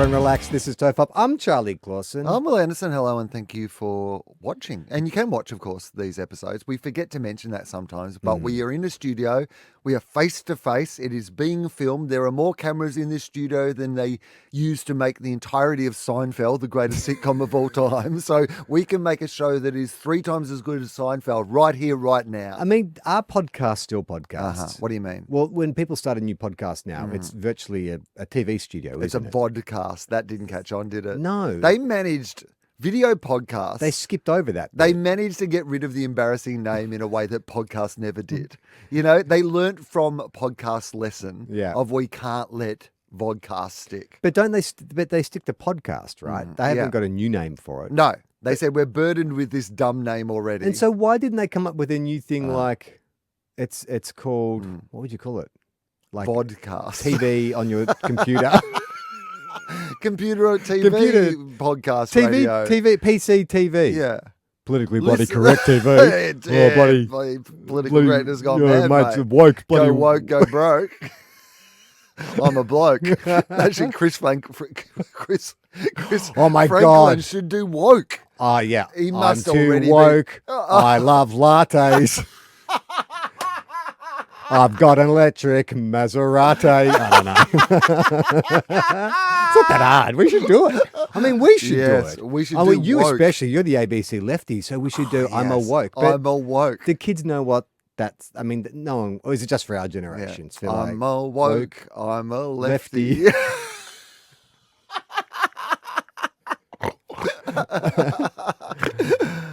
everyone relax. This is TOFOP. I'm Charlie Clausen. I'm Will Anderson. Hello, and thank you for watching. And you can watch, of course, these episodes. We forget to mention that sometimes, but we are in the studio. We are face-to-face. It is being filmed. There are more cameras in this studio than they used to make the entirety of Seinfeld, the greatest sitcom of all time. So we can make a show that is 3 times as good as Seinfeld right here, right now. I mean, are podcasts still podcasts? What do you mean? Well, when people start a new podcast now, it's virtually a TV studio, It's a isn't it? vodcast. That didn't catch on, did it? No. They managed video podcasts. They skipped over that. They managed to get rid of the embarrassing name in a way that podcasts never did. You know, they learnt from podcast lesson of we can't let vodcast stick. But don't they? But they stick to podcast, right? They haven't got a new name for it. No, they said we're burdened with this dumb name already. And so why didn't they come up with a new thing like it's called what would you call it? Like vodcast. TV on your computer. Computer or TV podcast radio. TV, PC TV. Yeah. Politically bloody correct TV. Bloody political correctness gone mad, mate. Woke, bloody go woke, go broke. I'm a bloke. Actually, Chris oh my Franklin God. should do woke. Oh, yeah. He must I'm too already woke. I love lattes. I've got an electric Maserati. I don't know. It's not that hard. We should do it. I mean, we should do it. We should do it. You woke. especially. You're the ABC lefty, so we should do I'm a woke. But I'm a woke. the kids know what that's, I mean, no one, or is it just for our generations? Yeah. I'm a woke. I'm a lefty.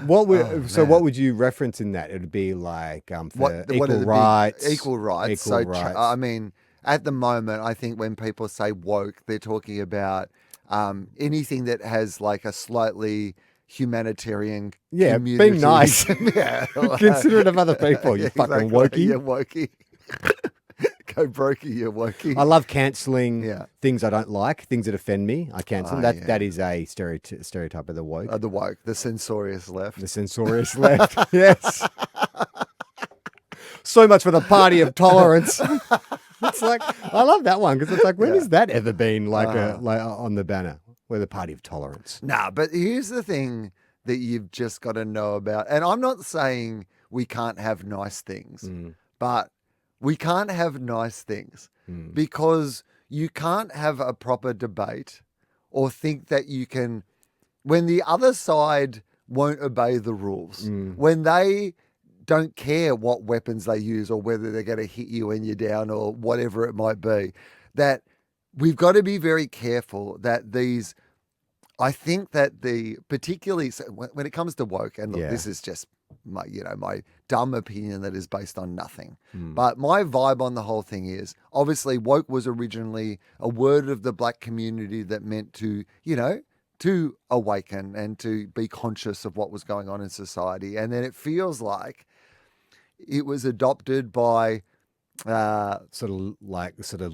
What would you reference in that? It would be like equal rights. Equal rights. Equal rights. I mean, at the moment, I think when people say woke, they're talking about anything that has like a slightly humanitarian community. Being nice. Considerate of other people, you fucking wokey. Yeah, wokey. Go brokey, you wokey. I love cancelling things I don't like, things that offend me. I cancel them. That is a stereotype of the woke. The woke, the censorious left. The censorious left, yes. So much for the party of tolerance. It's like, I love that one because it's like, when has that ever been like on the banner? We're the party of tolerance. Nah, but here's the thing that you've just got to know about. And I'm not saying we can't have nice things, but we can't have nice things because you can't have a proper debate or think that you can, when the other side won't obey the rules, when they don't care what weapons they use or whether they're going to hit you when you're down or whatever it might be, that we've got to be very careful that these, I think that particularly when it comes to woke, and look, this is just my dumb opinion that is based on nothing. But my vibe on the whole thing is, obviously woke was originally a word of the black community that meant to awaken and to be conscious of what was going on in society. And then it feels like it was adopted by sort of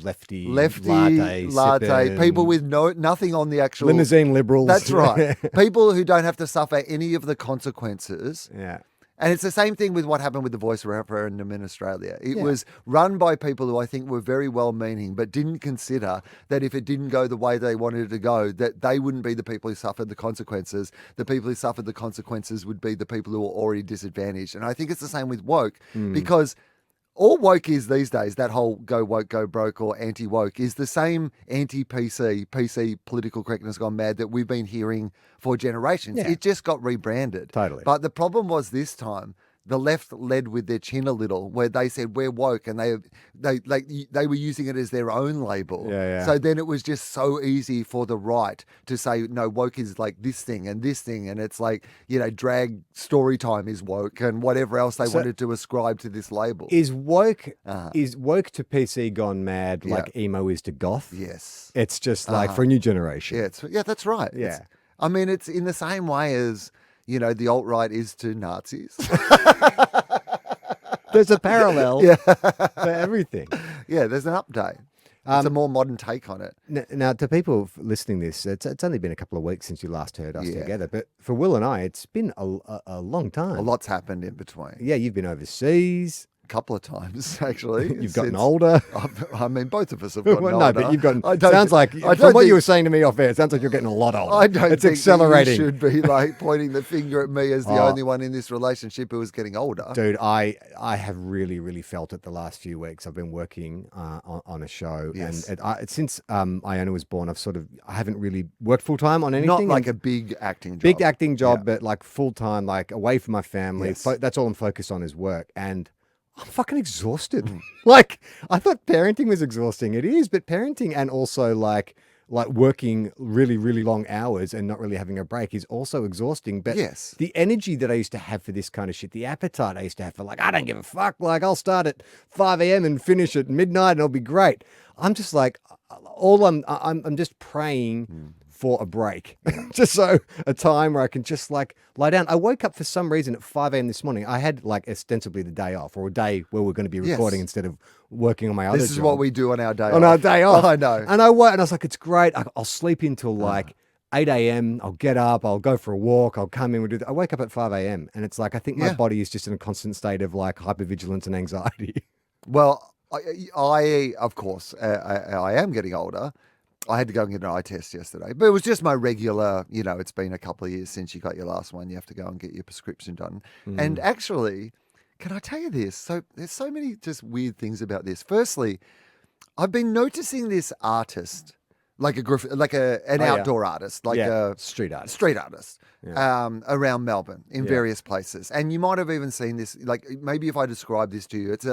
lefty latte people with nothing on the actual limousine liberals. That's right. People who don't have to suffer any of the consequences. Yeah. And it's the same thing with what happened with the voice referendum in Australia. It was run by people who I think were very well-meaning, but didn't consider that if it didn't go the way they wanted it to go, that they wouldn't be the people who suffered the consequences. The people who suffered the consequences would be the people who were already disadvantaged. And I think it's the same with woke because all woke is these days, that whole go woke, go broke or anti-woke is the same PC political correctness gone mad that we've been hearing for generations. Yeah. It just got rebranded. Totally. But the problem was this time, the left led with their chin a little, where they said we're woke, and they were using it as their own label. Yeah. So then it was just so easy for the right to say no, woke is like this thing, and it's like drag story time is woke, and whatever else they wanted to ascribe to this label. Is woke to PC gone mad like emo is to goth? Yes, it's just like for a new generation. Yeah, that's right. Yeah, I mean it's in the same way as the alt-right is to Nazis. There's a parallel for everything. Yeah, there's an update. It's a more modern take on it. Now, to people listening to this, it's only been a couple of weeks since you last heard us together. But for Will and I, it's been a long time. A lot's happened in between. Yeah, you've been overseas. couple of times, actually. You've gotten since- older. I mean, both of us have gotten Well, older. no, but you've gotten. I don't Sounds thi- like I from don't what you think- were saying to me off air, it sounds like you're getting a lot older. I don't it's think accelerating. that you should be like pointing the finger at me as the only one in this relationship who is getting older. Dude, I have really, really felt it the last few weeks. I've been working on a show, Yes. and since Iona was born, I haven't really worked full time on anything. Not like and a big acting job. big acting job, Yeah. but like full time, like away from my family. Yes. That's all I'm focused on is work, and I'm fucking exhausted. Mm. Like I thought parenting was exhausting. It is, but parenting and also like working really, really long hours and not really having a break is also exhausting. But Yes. the energy that I used to have for this kind of shit, the appetite I used to have for like, I don't give a fuck. Like I'll start at 5 a.m. and finish at midnight and it'll be great. I'm just like, I'm just praying for a break. Just so a time where I can just like lie down. I woke up for some reason at 5 a.m. this morning. I had like ostensibly the day off or a day where we're going to be recording instead of working on my other This is job. what we do on our day On off. our day off. I know. And I was like, it's great. I'll sleep until like 8 a.m. I'll get up. I'll go for a walk. I'll come in. We'll do that. I wake up at 5 a.m. And it's like, I think my body is just in a constant state of like hypervigilance and anxiety. Well, I of course, I am getting older. I had to go and get an eye test yesterday, but it was just my regular, it's been a couple of years since you got your last one. You have to go and get your prescription done. And actually, can I tell you this? So there's so many just weird things about this. Firstly, I've been noticing this artist, like an outdoor artist, like a street artist. street artist, around Melbourne in various places. And you might have even seen this, like maybe if I describe this to you, it's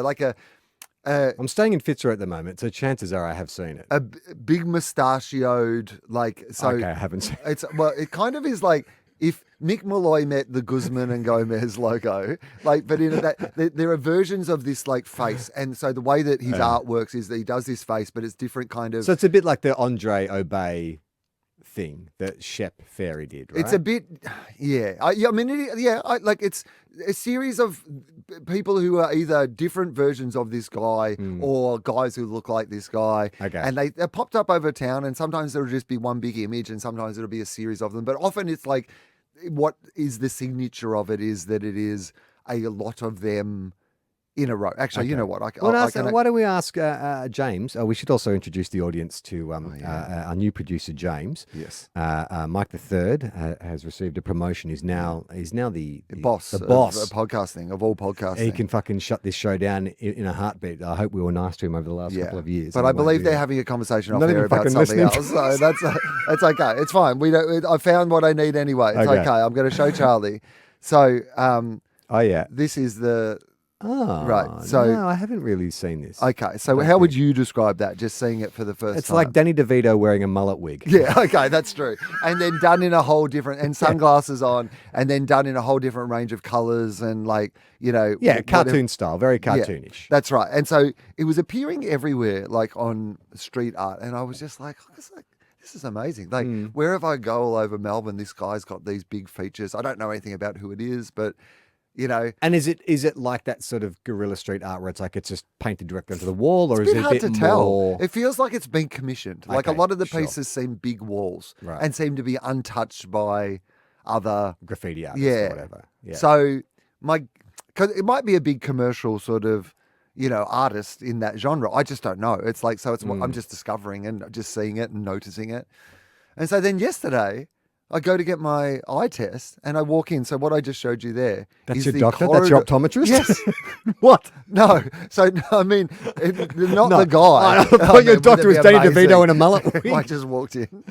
I'm staying in Fitzroy at the moment, so chances are I have seen it. big mustachioed, Okay, I haven't seen it. It kind of is like if Mick Malloy met the Guzman and Gomez logo, but there are versions of this like face, and so the way that his art works is that he does this face, but it's different kind of. So it's a bit like the Andre Obey thing that Shep Fairy did, right? It's a bit, it's a series of people who are either different versions of this guy or guys who look like this guy. Okay. And they're popped up over town, and sometimes there'll just be one big image, and sometimes it'll be a series of them. But often it's like, what is the signature of it is that it is a lot of them in a row. Actually, you know what? Why don't we ask James? We should also introduce the audience to our new producer, James. Yes. Mike the Third has received a promotion. He's now the boss of podcasting, of all podcasting. He can fucking shut this show down in a heartbeat. I hope we were nice to him over the last couple of years. But I believe they're having a conversation off Not there even about fucking something listening. else. So that's okay. It's fine. I found what I need anyway. It's okay. I'm going to show Charlie. So this is the. Oh, right. So no, I haven't really seen this. Okay. So how would you describe that? Just seeing it for the first time. It's like Danny DeVito wearing a mullet wig. Yeah. Okay. That's true. And then done in a whole different and sunglasses on, and then done in a whole different range of colors and cartoon style, very cartoonish. That's right. And so it was appearing everywhere, like on street art, and I was just like, this is amazing. Like wherever I go all over Melbourne, this guy's got these big features. I don't know anything about who it is, but. And is it like that sort of guerrilla street art where it's like it's just painted directly onto the wall, or It's is it a hard bit to tell. more? It feels like it's been commissioned. Like a Okay, lot of the sure. pieces seem big walls Right. and seem to be untouched by other Graffiti artists or whatever. Yeah. So because it might be a big commercial sort of artist in that genre. I just don't know. It's like what I'm just discovering and just seeing it and noticing it. And so then yesterday, I go to get my eye test and I walk in. So what I just showed you there That's is your the doctor? corridor. That's your optometrist? Yes. What? No. So, I mean, not No. the guy. I thought your doctor was Danny DeVito in a mullet wig. I just walked in.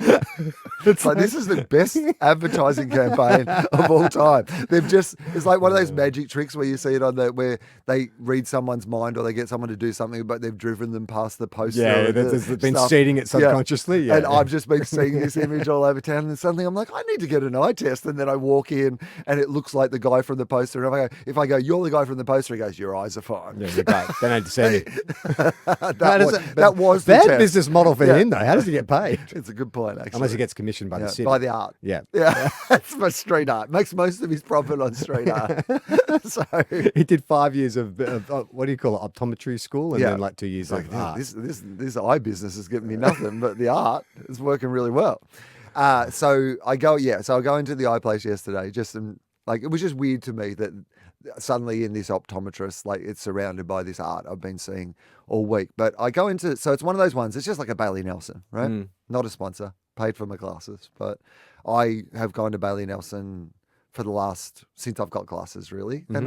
It's like, this is the best advertising campaign of all time. It's like one of those magic tricks where you see it where they read someone's mind or they get someone to do something, but they've driven them past the poster. Yeah, they've been seeding it subconsciously. Yeah. And I've just been seeing this image all over town, and then suddenly I'm like, I need to get an eye test. And then I walk in and it looks like the guy from the poster. And if I go, you're the guy from the poster, he goes, your eyes are fine. Yeah, you're great. They don't see it. that was the bad test. business model for him, though. How does he get paid? It's a good point, actually. Unless he gets commissioned by the city. By the art. Yeah. Yeah, that's my street art. Makes most of his profit on street art. So he did 5 years of what do you call it, optometry school, and then like 2 years like, of art. this eye business is giving me nothing, but the art is working really well. So I go into the eye place yesterday, just Like, it was just weird to me that suddenly in this optometrist, like, it's surrounded by this art I've been seeing all week. But I go into, so it's one of those ones, it's just like a Bailey Nelson, right? Not a sponsor, paid for my glasses. But I have gone to Bailey Nelson for the last, since I've got glasses, really. And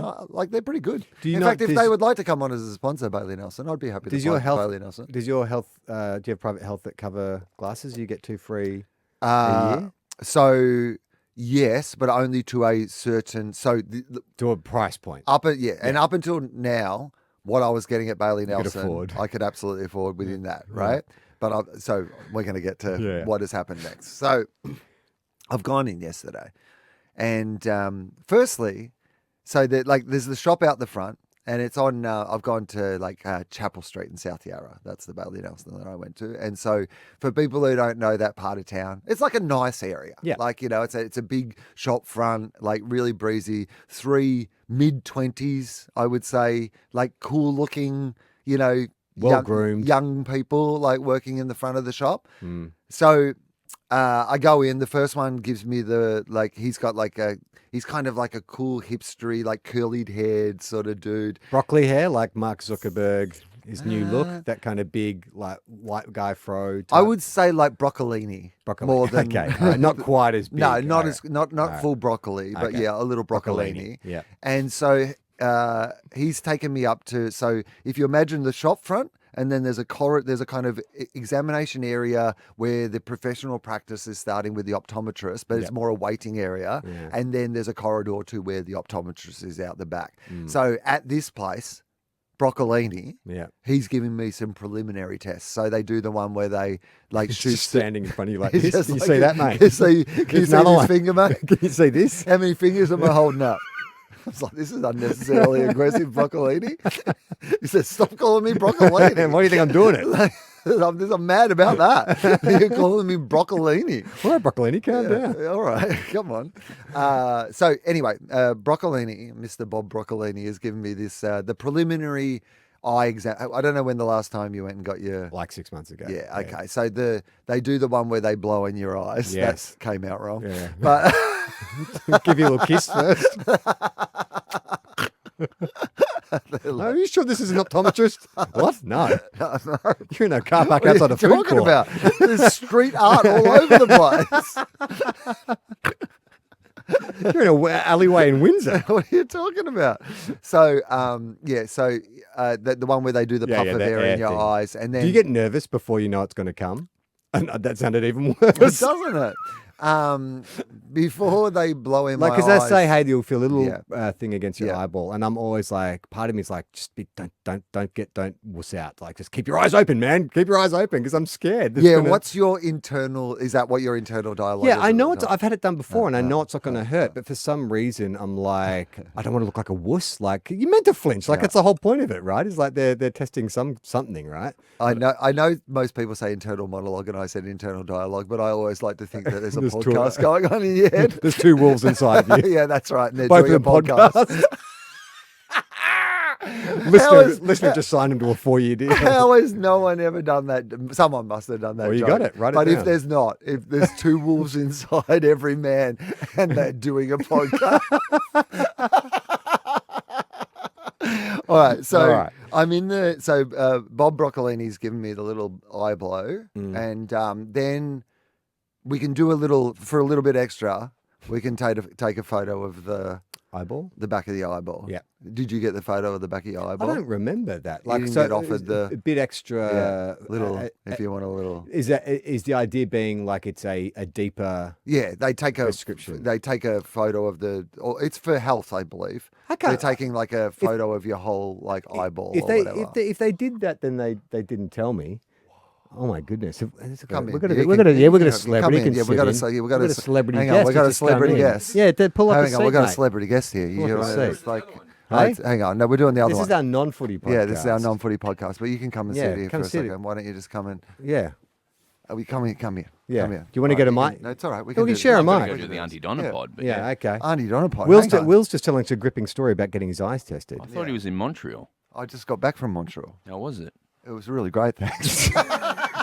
they're pretty good. In fact, if they would like to come on as a sponsor, Bailey Nelson, I'd be happy to sponsor Bailey Nelson. Does your health, do you have private health that cover glasses? You get 2 free a year? So, yes, but only to a certain, To a price point. And up until now, what I was getting at Bailey Nelson, afford. I could absolutely afford within that, right? But so we're going to get to what has happened next. So I've gone in yesterday. And firstly, so that, like, there's the shop out the front, and it's on. I've gone to Chapel Street in South Yarra. That's the Bailey Nelson that I went to. And so, for people who don't know that part of town, it's like a nice area. Yeah, like, you know, it's a big shop front, like really breezy. 3 mid-20s, I would say, like cool looking, you know, well-groomed young people like working in the front of the shop. So. I go in. The first one gives me he's got he's kind of like a cool hipstery, like curlied haired sort of dude. Broccoli hair, like Mark Zuckerberg, his new look, that kind of big, like white guy fro. I would say like broccolini. More than not quite as big. No, not full broccoli, but a little broccolini. Yeah. And so he's taken me up to, so if you imagine the shop front, and then there's a kind of examination area where the professional practice is starting with the optometrist, but it's more a waiting area. Yeah. And then there's a corridor to where the optometrist is out the back. So at this place, Broccolini, he's giving me some preliminary tests. So they do the one where they shoot, just standing in front of you like this. Can you see that, mate? Can you see this finger, mate? Can you see this? How many fingers am I holding up? I was like, this is unnecessarily aggressive, Broccolini. He said, stop calling me Broccolini. Why do you think I'm doing it? I'm mad about that. You're calling me Broccolini. All right, Broccolini, calm down. All right, come on. So anyway, Broccolini, Mr. Bob Broccolini, has given me this, the preliminary eye exam. I don't know when the last time you went and got your... Like 6 months ago. Yeah, okay. So they do the one where they blow in your eyes. Yes. That came out wrong. Yeah. But... Give you a little kiss first. Are you sure this is an optometrist? What? No. You're in a car park outside a food court. What are you talking about? There's street art all over the place. You're in an alleyway in Windsor. What are you talking about? So, the one where they do the puff of air in your eyes. And then, do you get nervous before you know it's going to come? And that sounded even worse. Doesn't it? Before they blow in my eyes. Because they say, hey, you'll feel a little thing against your eyeball. And I'm always like, part of me is like, just don't wuss out. Like, just keep your eyes open, man. Keep your eyes open because I'm scared. What's your internal, is that what your internal dialogue is? Yeah, I know I've had it done before and I know it's not going to hurt. But for some reason, I'm like, I don't want to look like a wuss. Like, you're meant to flinch. Like, that's the whole point of it, right? It's like they're testing something, right? I know most people say internal monologue and I said internal dialogue, but I always like to think that there's a podcast going on in your head. There's 2 wolves inside you. Yeah, that's right. And they're both doing a podcast. Listener just signed him to a 4-year deal. How has no one ever done that? Someone must have done that. Well, you got it. Right. But if there's not, if there's 2 wolves inside every man and they're doing a podcast. All right. So I'm in the, Bob Broccolini's given me the little eye blow and then we can do a little bit extra. We can take a photo of the eyeball, the back of the eyeball. Yeah. Did you get the photo of the back of your eyeball? I don't remember that. Like, you didn't get offered the bit extra, little. If you want a little. Is the idea being like it's a deeper? Yeah, they take a prescription. They take a photo of it's for health, I believe. They're taking like a photo of your whole eyeball. If they did that, then they didn't tell me. Oh my goodness! We're going to celebrity. We got a celebrity guest. Hang on, we got a celebrity guest. Yeah, pull up a seat, we got a mate. celebrity guest here. It's like, hey? Hang on, no, we're doing the other one. This is our non-footy podcast. Yeah, this is our non-footy podcast. But you can come and sit here for a second. Why don't you just come in? Yeah. Come here. Yeah. Come here. Do you want to get a mic? No, it's all right. We can share a mic. Go to the Auntie Donna pod. But yeah, okay. Auntie Donna pod. Will's just telling us a gripping story about getting his eyes tested. I thought he was in Montreal. I just got back from Montreal. How was it? It was really great, thanks.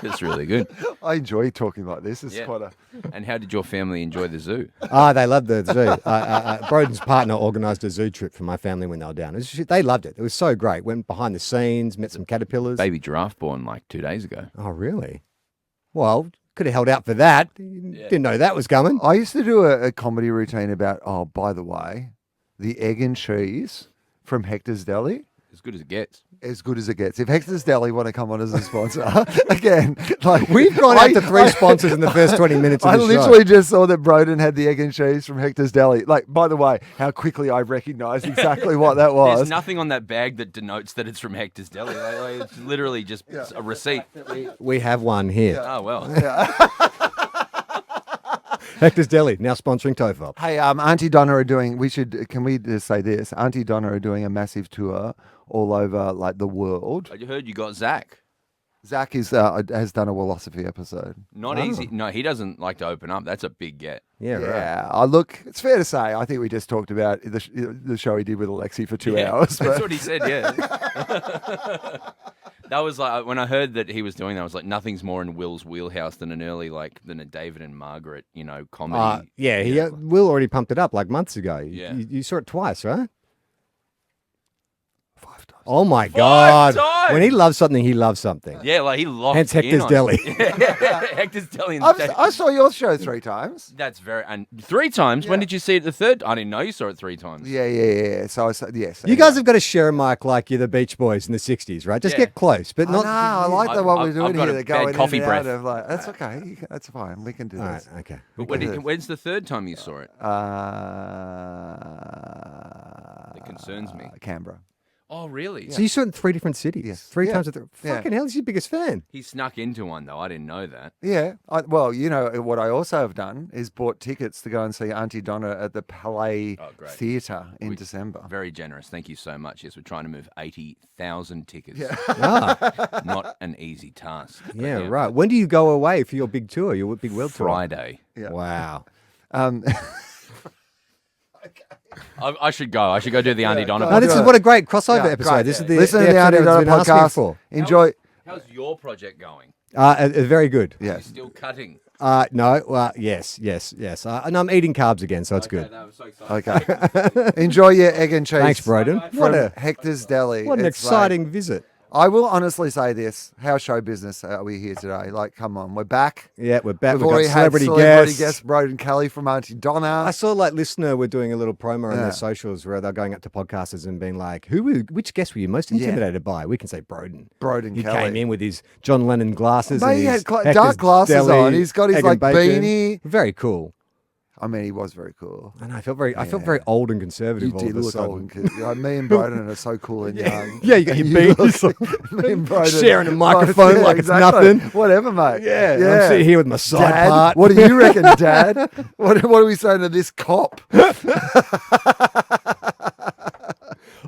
It's really good. I enjoy talking like this. It's Yeah. quite a. And how did your family enjoy the zoo? They loved the zoo. Broden's partner organised a zoo trip for my family when they were down. They loved it. It was so great. Went behind the scenes, met some caterpillars. Baby giraffe born like 2 days ago. Oh, really? Well, could have held out for that. Didn't know that was coming. I used to do a comedy routine about. Oh, by the way, the egg and cheese from Hector's Deli. As good as it gets. As good as it gets. If Hector's Deli want to come on as a sponsor, again, like We've gone out to 3 sponsors in the first 20 minutes of I the show. literally just saw that Broden had the egg and cheese from Hector's Deli. Like, by the way, how quickly I recognised exactly what that was. There's nothing on that bag that denotes that it's from Hector's Deli. It's literally just a receipt. We have one here. Oh, well. Hector's Deli, now sponsoring TOFOP. Hey, Auntie Donna are doing. Can we just say this? Auntie Donna are doing a massive tour all over like the world. I heard you got Zach. Zach has done a philosophy episode. Not easy. No, he doesn't like to open up. That's a big get. Yeah, right. Yeah, look, it's fair to say. I think we just talked about the show he did with Alexi for 2 hours. That's what he said. Yeah. That was like when I heard that he was doing that. I was like, nothing's more in Will's wheelhouse than than a David and Margaret, comedy. Will already pumped it up like months ago. Yeah. You saw it twice, right? 5 times. Oh my God. times? When he loves something, he loves something. Yeah, like he locked Hence in Hector's on Deli. it. Hector's Deli. I saw your show 3 times. That's and 3 times. When did you see it the third? I didn't know you saw it 3 times. Yeah. So I said yes. You guys have got to share a mic like you're the Beach Boys in the 60s, right? Just Yeah. get close, but not. No, I like what we're doing I've got here. a They're bad going coffee in and breath. out of like, that's okay. That's fine. We can do All right, this. okay. But when's the third time you saw it? It concerns me. Canberra. Oh, really? So you saw it in 3 different cities? Yes. 3 Yeah. times. Yeah. Fucking hell, he's your biggest fan. He snuck into one, though. I didn't know that. Yeah. Well, you know, what I also have done is bought tickets to go and see Auntie Donna at the Palais great. Theatre in December. Very generous. Thank you so much. Yes, we're trying to move 80,000 tickets. Yeah. Not an easy task. But Yeah, right. When do you go away for your big tour, your big world tour? Friday. Yeah. Wow. I should go. I should go do the Auntie Donna. No, this is what a great crossover Yeah, episode. great. This is the Listen to the episode Auntie Donna everyone's been asking podcast. for. Enjoy. How's your project going? Very good. Are you Yes. still cutting? No, well, yes. And I'm eating carbs again, so it's good. No, I'm so excited. Okay. Enjoy your egg and cheese. Thanks, Broden. From Hector's Deli. What an It's exciting visit. I will honestly say this. How show business are we here today? Like, come on. We're back. Yeah, we're back. We've We've got already had celebrity celebrity guests. guests, Broden Kelly from Auntie Donna. I saw like listener were doing a little promo on Yeah. their socials where they're going up to podcasters and being like, which guest were you most intimidated by? We can say Broden. Broden He Kelly. came in with his John Lennon glasses. Mate, and he his had Hector's dark glasses Deli, on. He's got his egg like and bacon. beanie. Very cool. I mean, he was very cool. And I felt very old and conservative. You all did of a look sudden. old and cute. Like, me and Broden are so cool and young. Yeah, you got your You beans. look like me and Broden. Sharing a microphone like it's nothing. Whatever, mate. Yeah, I'm sitting here with my side Dad, part. what do you reckon, Dad? What are we saying to this cop?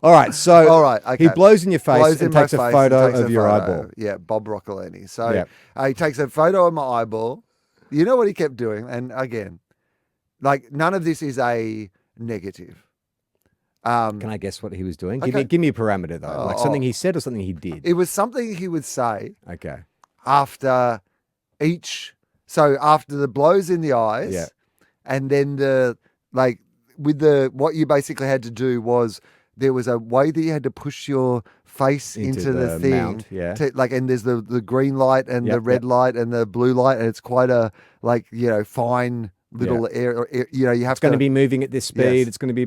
All right, so All right, okay. he blows in your face Blows in and my takes a face photo and takes of a your photo. eyeball. Yeah, Bob Roccolini. So Yeah. He takes a photo of my eyeball. You know what he kept doing? And again, like none of this is a negative. Can I guess what he was doing? Okay. Give me a parameter though, like Oh. something he said or something he did. It was something he would say Okay. after after the blows in the eyes, Yeah. and then what you basically had to do was there was a way that you had to push your face into the thing, mount, yeah. and there's the green light and the red light and the blue light, and it's quite a fine little area. You have It's going to be moving at this speed. Yes. It's going to be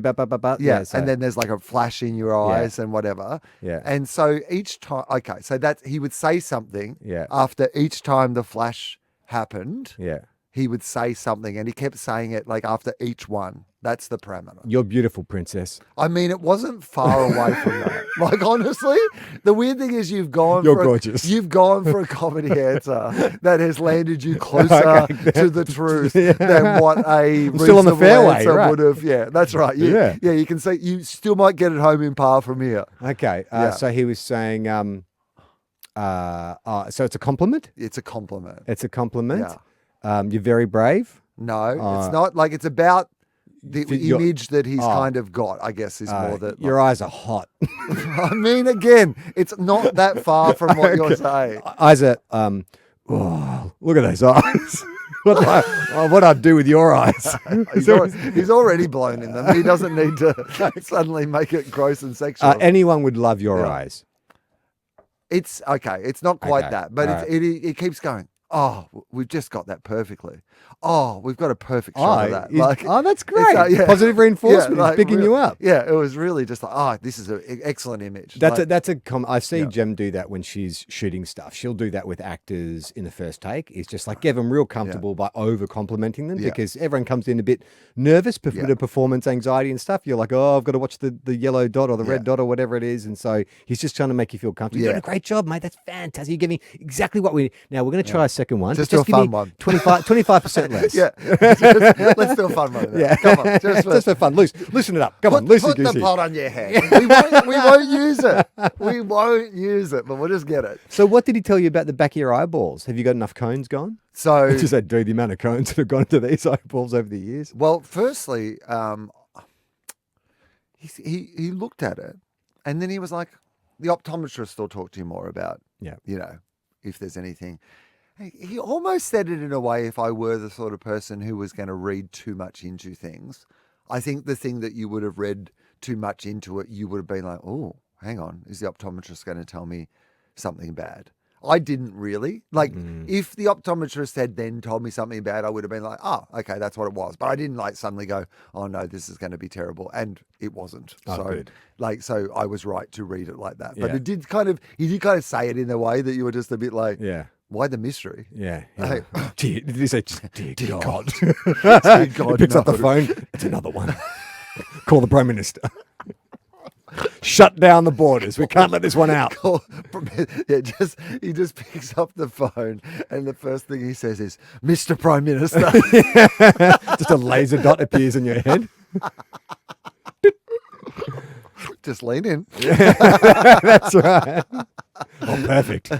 yeah, so- and then there's like a flash in your eyes and whatever. Yeah. And so each time, so that he would say something Yeah. after each time the flash happened. Yeah. He would say something, and he kept saying it like after each one. That's the parameter. You're beautiful, princess. I mean, it wasn't far away from that. Like, honestly, the weird thing is you've gone You're for gorgeous. You've gone for a comedy answer that has landed you closer to the truth than what a Still on the reasonable fairway, answer right. would have. Yeah, that's right. Yeah. You can say you still might get it home in par from here. Okay. Yeah. So he was saying, so it's a compliment? It's a compliment. It's a compliment. Yeah. You're very brave. No, it's not. Like, it's about the Your- image that he's kind of got, I guess, is more that. Your eyes are hot. I mean, again, it's not that far from what you're saying. Eyes are Oh, look at those eyes. What I'd do with your eyes. He's already blown in them. He doesn't need to suddenly make it gross and sexual. Anyone would love your eyes. It's okay. It's not quite Okay, that, but all right. it keeps going. Oh, we've just got that perfectly. Oh, we've got a perfect shot of that. That's great. Positive reinforcement. It's picking you up. Yeah, it was really just like, oh, this is an excellent image. I see Jem do that when she's shooting stuff. She'll do that with actors in the first take. It's just like give them real comfortable by over complimenting them because everyone comes in a bit nervous before the performance anxiety and stuff. You're like, oh, I've got to watch the yellow dot or the red dot or whatever it is. And so he's just trying to make you feel comfortable. You're doing a great job, mate. That's fantastic. You're giving exactly what we need. Now we're going to try a second one. Just do a give fun me one. 25% less. Yeah. Let's do a fun one. Yeah. Come on. Just for fun. Loosen it up. Come on. Put Loosey-goosey. the pot on your head. We won't use it. We won't use it, but we'll just get it. So what did he tell you about the back of your eyeballs? Have you got enough cones gone? So Just said, dude, the amount of cones that have gone into these eyeballs over the years. well, firstly, he looked at it, and then he was like, the optometrist will talk to you more about, if there's anything. He almost said it in a way, if I were the sort of person who was going to read too much into things, I think the thing that you would have read too much into it, you would have been like, oh, hang on, is the optometrist going to tell me something bad? I didn't really. Like, if the optometrist had then told me something bad, I would have been like, oh, okay, that's what it was. But I didn't like suddenly go, oh no, this is going to be terrible. And it wasn't. Good. So I was right to read it like that. But Yeah. he did kind of say it in a way that you were just a bit like, why the mystery? Yeah. Hey, Did he say, dear God? Dear God, He picks up the phone. It's another one. Call the Prime Minister. Shut down the borders. We can't let this one out. He just picks up the phone, and the first thing he says is, Mr. Prime Minister. Just a laser dot appears in your head. Just lean in. That's right. Oh, perfect.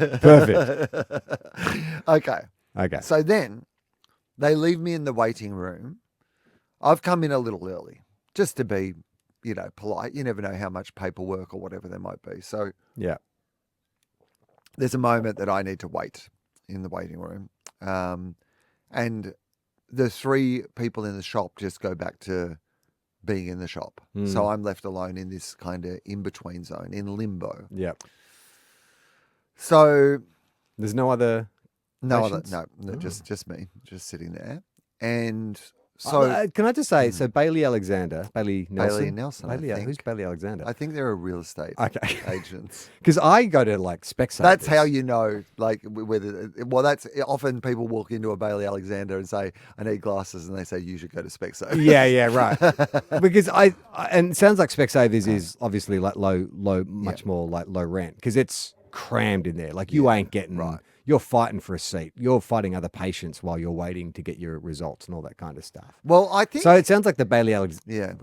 Okay. Okay. So then they leave me in the waiting room. I've come in a little early just to be, polite. You never know how much paperwork or whatever there might be. So Yeah. there's a moment that I need to wait in the waiting room. And the three people in the shop just go back to being in the shop. So I'm left alone in this kind of in-between zone, in limbo. Yep. So There's no other. patients? just me, just sitting there. And so can I just say, so Bailey Nelson. Bailey Nelson, Who's Bailey Alexander? I think they're a real estate agents. Because I go to like Specsavers. That's how you know, like, whether, that's often people walk into a Bailey Alexander and say, I need glasses, and they say, you should go to Specsavers. Yeah, right. Because and it sounds like Specsavers is obviously like low, much more like low rent because it's crammed in there. Like you ain't getting, you're fighting for a seat. You're fighting other patients while you're waiting to get your results and all that kind of stuff. Well, I think so. It sounds like the Bailey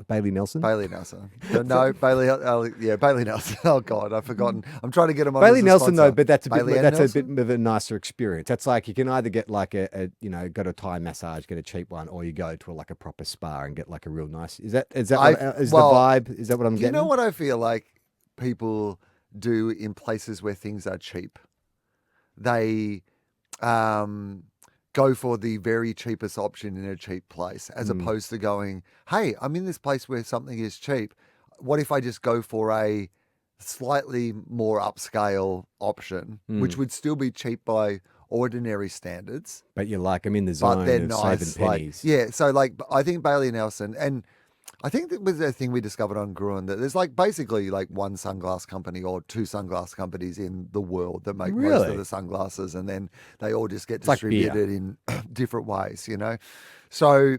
Bailey Nelson. Bailey Nelson. Bailey Nelson. Oh God, I've forgotten. I'm trying to get him on. Bailey as a Nelson, sponsor. though, but that's a Bailey bit of a nicer experience. That's like you can either get like go to a Thai massage, get a cheap one, or you go to like a proper spa and get like a real nice. Is that the vibe? Is that what I'm getting? You know what I feel like people do in places where things are cheap? They go for the very cheapest option in a cheap place as opposed to going, hey, I'm in this place where something is cheap. What if I just go for a slightly more upscale option, which would still be cheap by ordinary standards? But you're like, I'm in the zone but they're of nice, saving pennies. So like, I think Bailey Nelson, and I think that was a thing we discovered on Gruen, that there's like basically like one sunglass company or two sunglass companies in the world that make most of the sunglasses, and then they all just get distributed in different ways, So,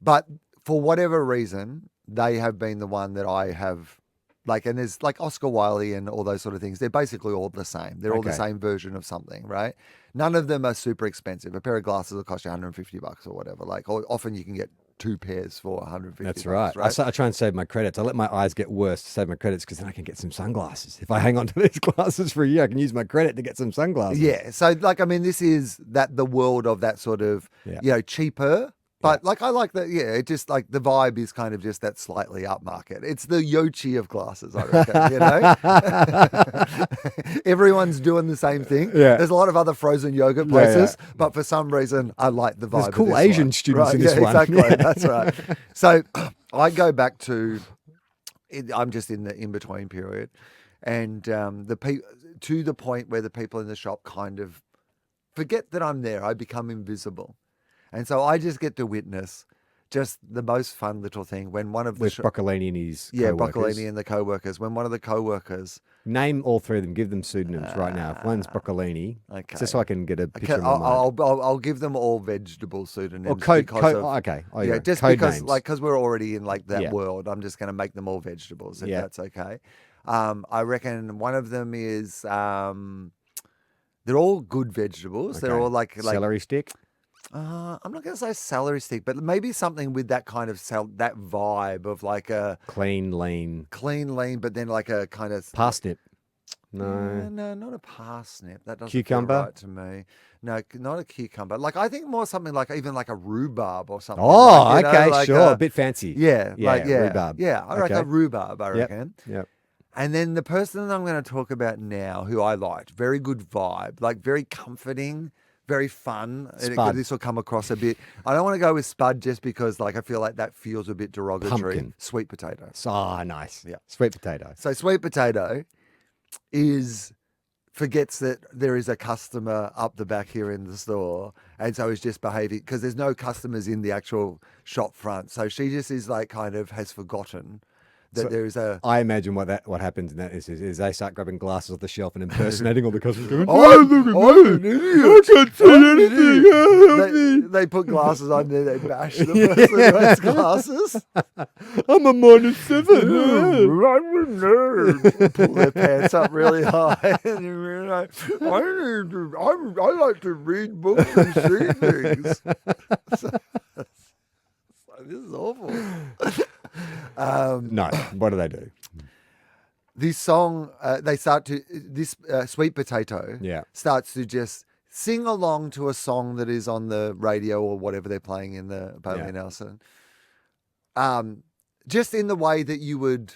but for whatever reason, they have been the one that I have like, and there's like Oscar Wilde and all those sort of things. They're basically all the same. They're all the same version of something, right? None of them are super expensive. A pair of glasses will cost you $150 or whatever. Like, or often you can get two pairs for $150. That's right. I try and save my credits. I let my eyes get worse to save my credits because then I can get some sunglasses. If I hang on to these glasses for a year, I can use my credit to get some sunglasses. Yeah. So, like, I mean, this is the world of that sort of, cheaper But like, I like that. Yeah, it just like the vibe is kind of just that slightly upmarket. It's the Yochi of glasses, I reckon. Everyone's doing the same thing. Yeah. There's a lot of other frozen yogurt places, but for some reason, I like the vibe. There's of cool this Asian one. students in this one. Exactly. That's right. So I go back to. I'm just in the in between period, and to the point where the people in the shop kind of forget that I'm there. I become invisible. And so I just get to witness just the most fun little thing when one of the... With Broccolini and his co-workers. Broccolini and the co-workers. When one of the co-workers... Name all three of them. Give them pseudonyms right now. If one's Broccolini, Okay. just so I can get a picture in my mind. I'll give them all vegetable pseudonyms. Or code, of, okay. Oh, yeah, yeah, just code because names. because we're already in like that Yeah. world, I'm just going to make them all vegetables, if Yeah. that's okay. I reckon one of them is... they're all good vegetables. Okay. They're all like... Celery stick. I'm not going to say celery stick, but maybe something with that kind of that vibe of like a Clean, lean. lean, but then like a kind of Parsnip. No. no, not a parsnip. That doesn't Cucumber? feel right to me. No, not a cucumber. Like I think more something like even like a rhubarb or something. Oh, like, you know, okay, like sure. A bit fancy. Yeah, rhubarb. Yeah, I reckon Okay. a rhubarb. I Yep. reckon. Yep. And then the person that I'm going to talk about now, who I liked, very good vibe, like very comforting, very fun. Spud. This will come across a bit. I don't want to go with Spud just because, like, I feel like that feels a bit derogatory. Pumpkin. Sweet potato. Ah, nice. Yeah. Sweet potato. So sweet potato forgets that there is a customer up the back here in the store, and so is just behaving because there's no customers in the actual shop front. So she just is like kind of has forgotten that there is a... I imagine what happens in that is they start grabbing glasses off the shelf and impersonating all the customers. Going, I'm an idiot. I can't see anything. They put glasses on there, they bash the person who has glasses. I'm a -7. I'm a nerd. Pull their pants up really high. And you're like, I like to read books and see things. So, this is awful. No, what do they do? This song, this sweet potato Yeah. starts to just sing along to a song that is on the radio or whatever they're playing in the Bailey Nelson. Just in the way that you would,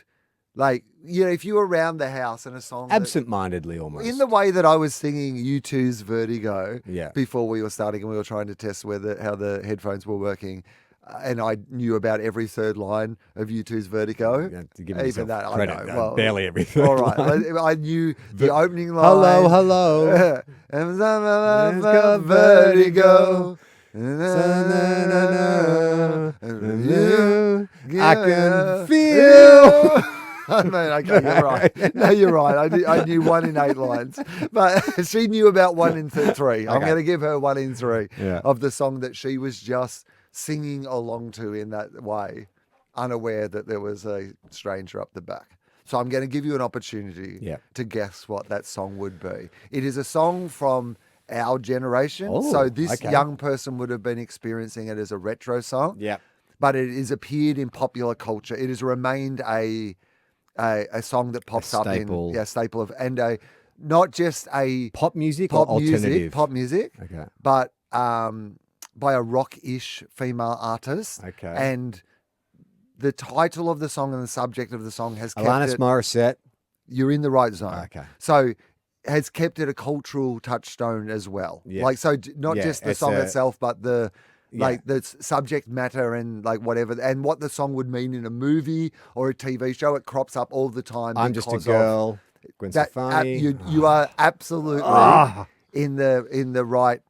like, you know, if you were around the house and a song... Absent-mindedly almost. In the way that I was singing U2's Vertigo Yeah. before we were starting and we were trying to test how the headphones were working. And I knew about every third line of U2's Vertigo. You have to give Even yourself that, credit. I know. Well, barely everything. all right. I knew the opening line. Hello. And Vertigo. I can feel. I mean, okay, you're right. No, you're right. I knew 1 in 8 lines, but she knew about 1 in 3. I'm going to give her 1 in 3 of the song that she was just singing along to in that way, unaware that there was a stranger up the back. So I'm going to give you an opportunity to guess what that song would be. It is a song from our generation. Oh, so this okay. young person would have been experiencing it as a retro song. Yeah. But it has appeared in popular culture. It has remained a song that pops up in staple of not just a Pop music or alternative? pop music, Okay. but by a rock-ish female artist. Okay. And the title of the song and the subject of the song has kept Alanis it. Morissette. You're in the right zone. Okay. So has kept it a cultural touchstone as well. Yeah. Like, so not just the it's song itself, but the subject matter and like whatever, and what the song would mean in a movie or a TV show. It crops up all the time. I'm Just a because Girl. Gwen That, Stefani. you are absolutely in the right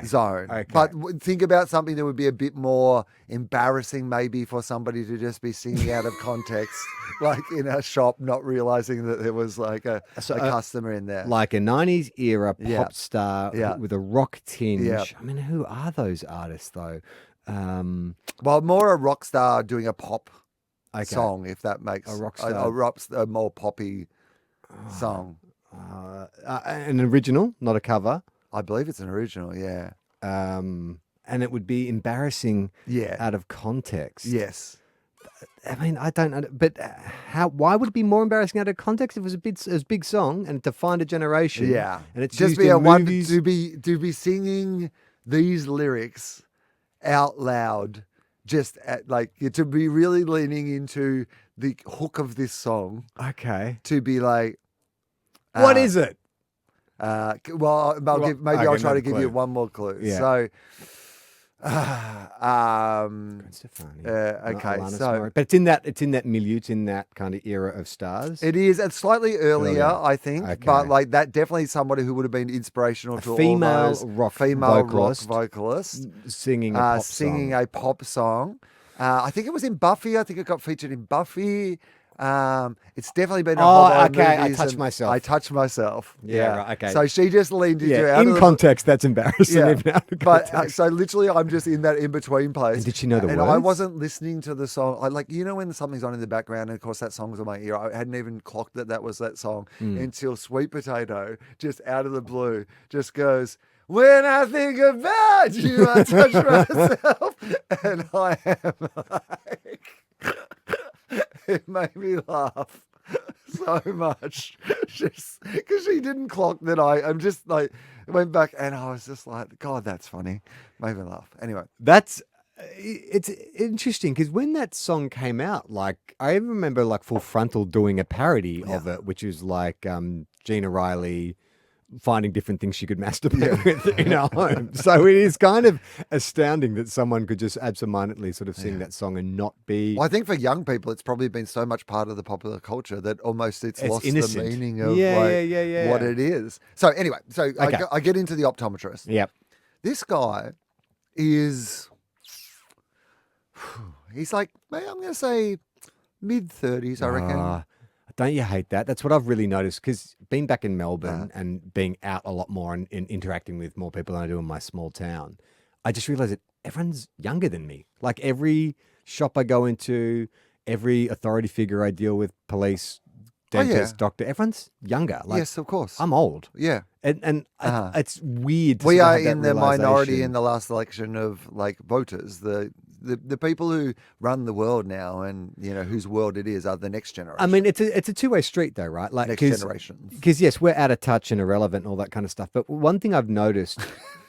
zone. Okay. But think about something that would be a bit more embarrassing, maybe for somebody to just be singing out of context, like in a shop, not realizing that there was like a customer in there. Like a 90s era pop star with a rock tinge. Yeah. I mean, who are those artists, though? Well, more a rock star doing a pop song, if that makes a rock star. a more poppy song. An original, not a cover. I believe it's an original, yeah. And it would be embarrassing out of context. Yes. I mean, I don't know, but why would it be more embarrassing out of context if it was a big song and defined a generation? Yeah. And it's just used be in a one movies. to be singing these lyrics out loud, to be really leaning into the hook of this song, Okay. to be like, What is it? well, maybe okay, I'll try another to give you clue. one more clue. Yeah. So, Gwen Stefani. Not okay, Alanis so Morissette. But it's in that milieu, it's in that kind of era of stars. it is. It's slightly earlier, Earlier. I think, Okay. but like that definitely somebody who would have been inspirational to female all those rock female vocalist. rock vocalists Singing a pop singing song. a pop song. I think it was in Buffy. I think it got featured in Buffy. It's definitely been a whole lot of okay, I movies Touched and Myself. I Touched Myself. Yeah, right, okay. So she just leaned into out in of the, context, that's embarrassing. Yeah, Even out of but context. so literally, I'm just in that in between place. And did she know the and I words? wasn't listening to the song. I when something's on in the background, and of course that song's on my ear. I hadn't even clocked that was that song until Sweet Potato, just out of the blue, just goes, "When I think about you, I touch myself," and I am like, it made me laugh so much, just because she didn't clock that I'm just like, went back and I was just like, God, that's funny. Made me laugh. Anyway, It's interesting because when that song came out, like I remember like Full Frontal doing a parody of it, which is like Gina Riley finding different things she could masturbate with in her home. So it is kind of astounding that someone could just absentmindedly sort of sing that song and not be. well, I think for young people, it's probably been so much part of the popular culture that almost it's lost innocent. the meaning of Yeah. what it is. So anyway, Okay. I get into the optometrist. Yep. This guy is, he's like, I'm going to say mid-30s, I reckon. Don't you hate that? That's what I've really noticed because being back in Melbourne and being out a lot more and interacting with more people than I do in my small town, I just realized that everyone's younger than me. Like every shop I go into, every authority figure I deal with, police, dentist, doctor, everyone's younger. Like, Yes, of course. I'm old. Yeah. And it's weird. To We sort of are have that in the minority realization. in the last election of like voters. The people who run the world now and whose world it is are the next generation. I mean, it's a two-way street though, right? Like next generations. Because yes, we're out of touch and irrelevant and all that kind of stuff. But one thing I've noticed,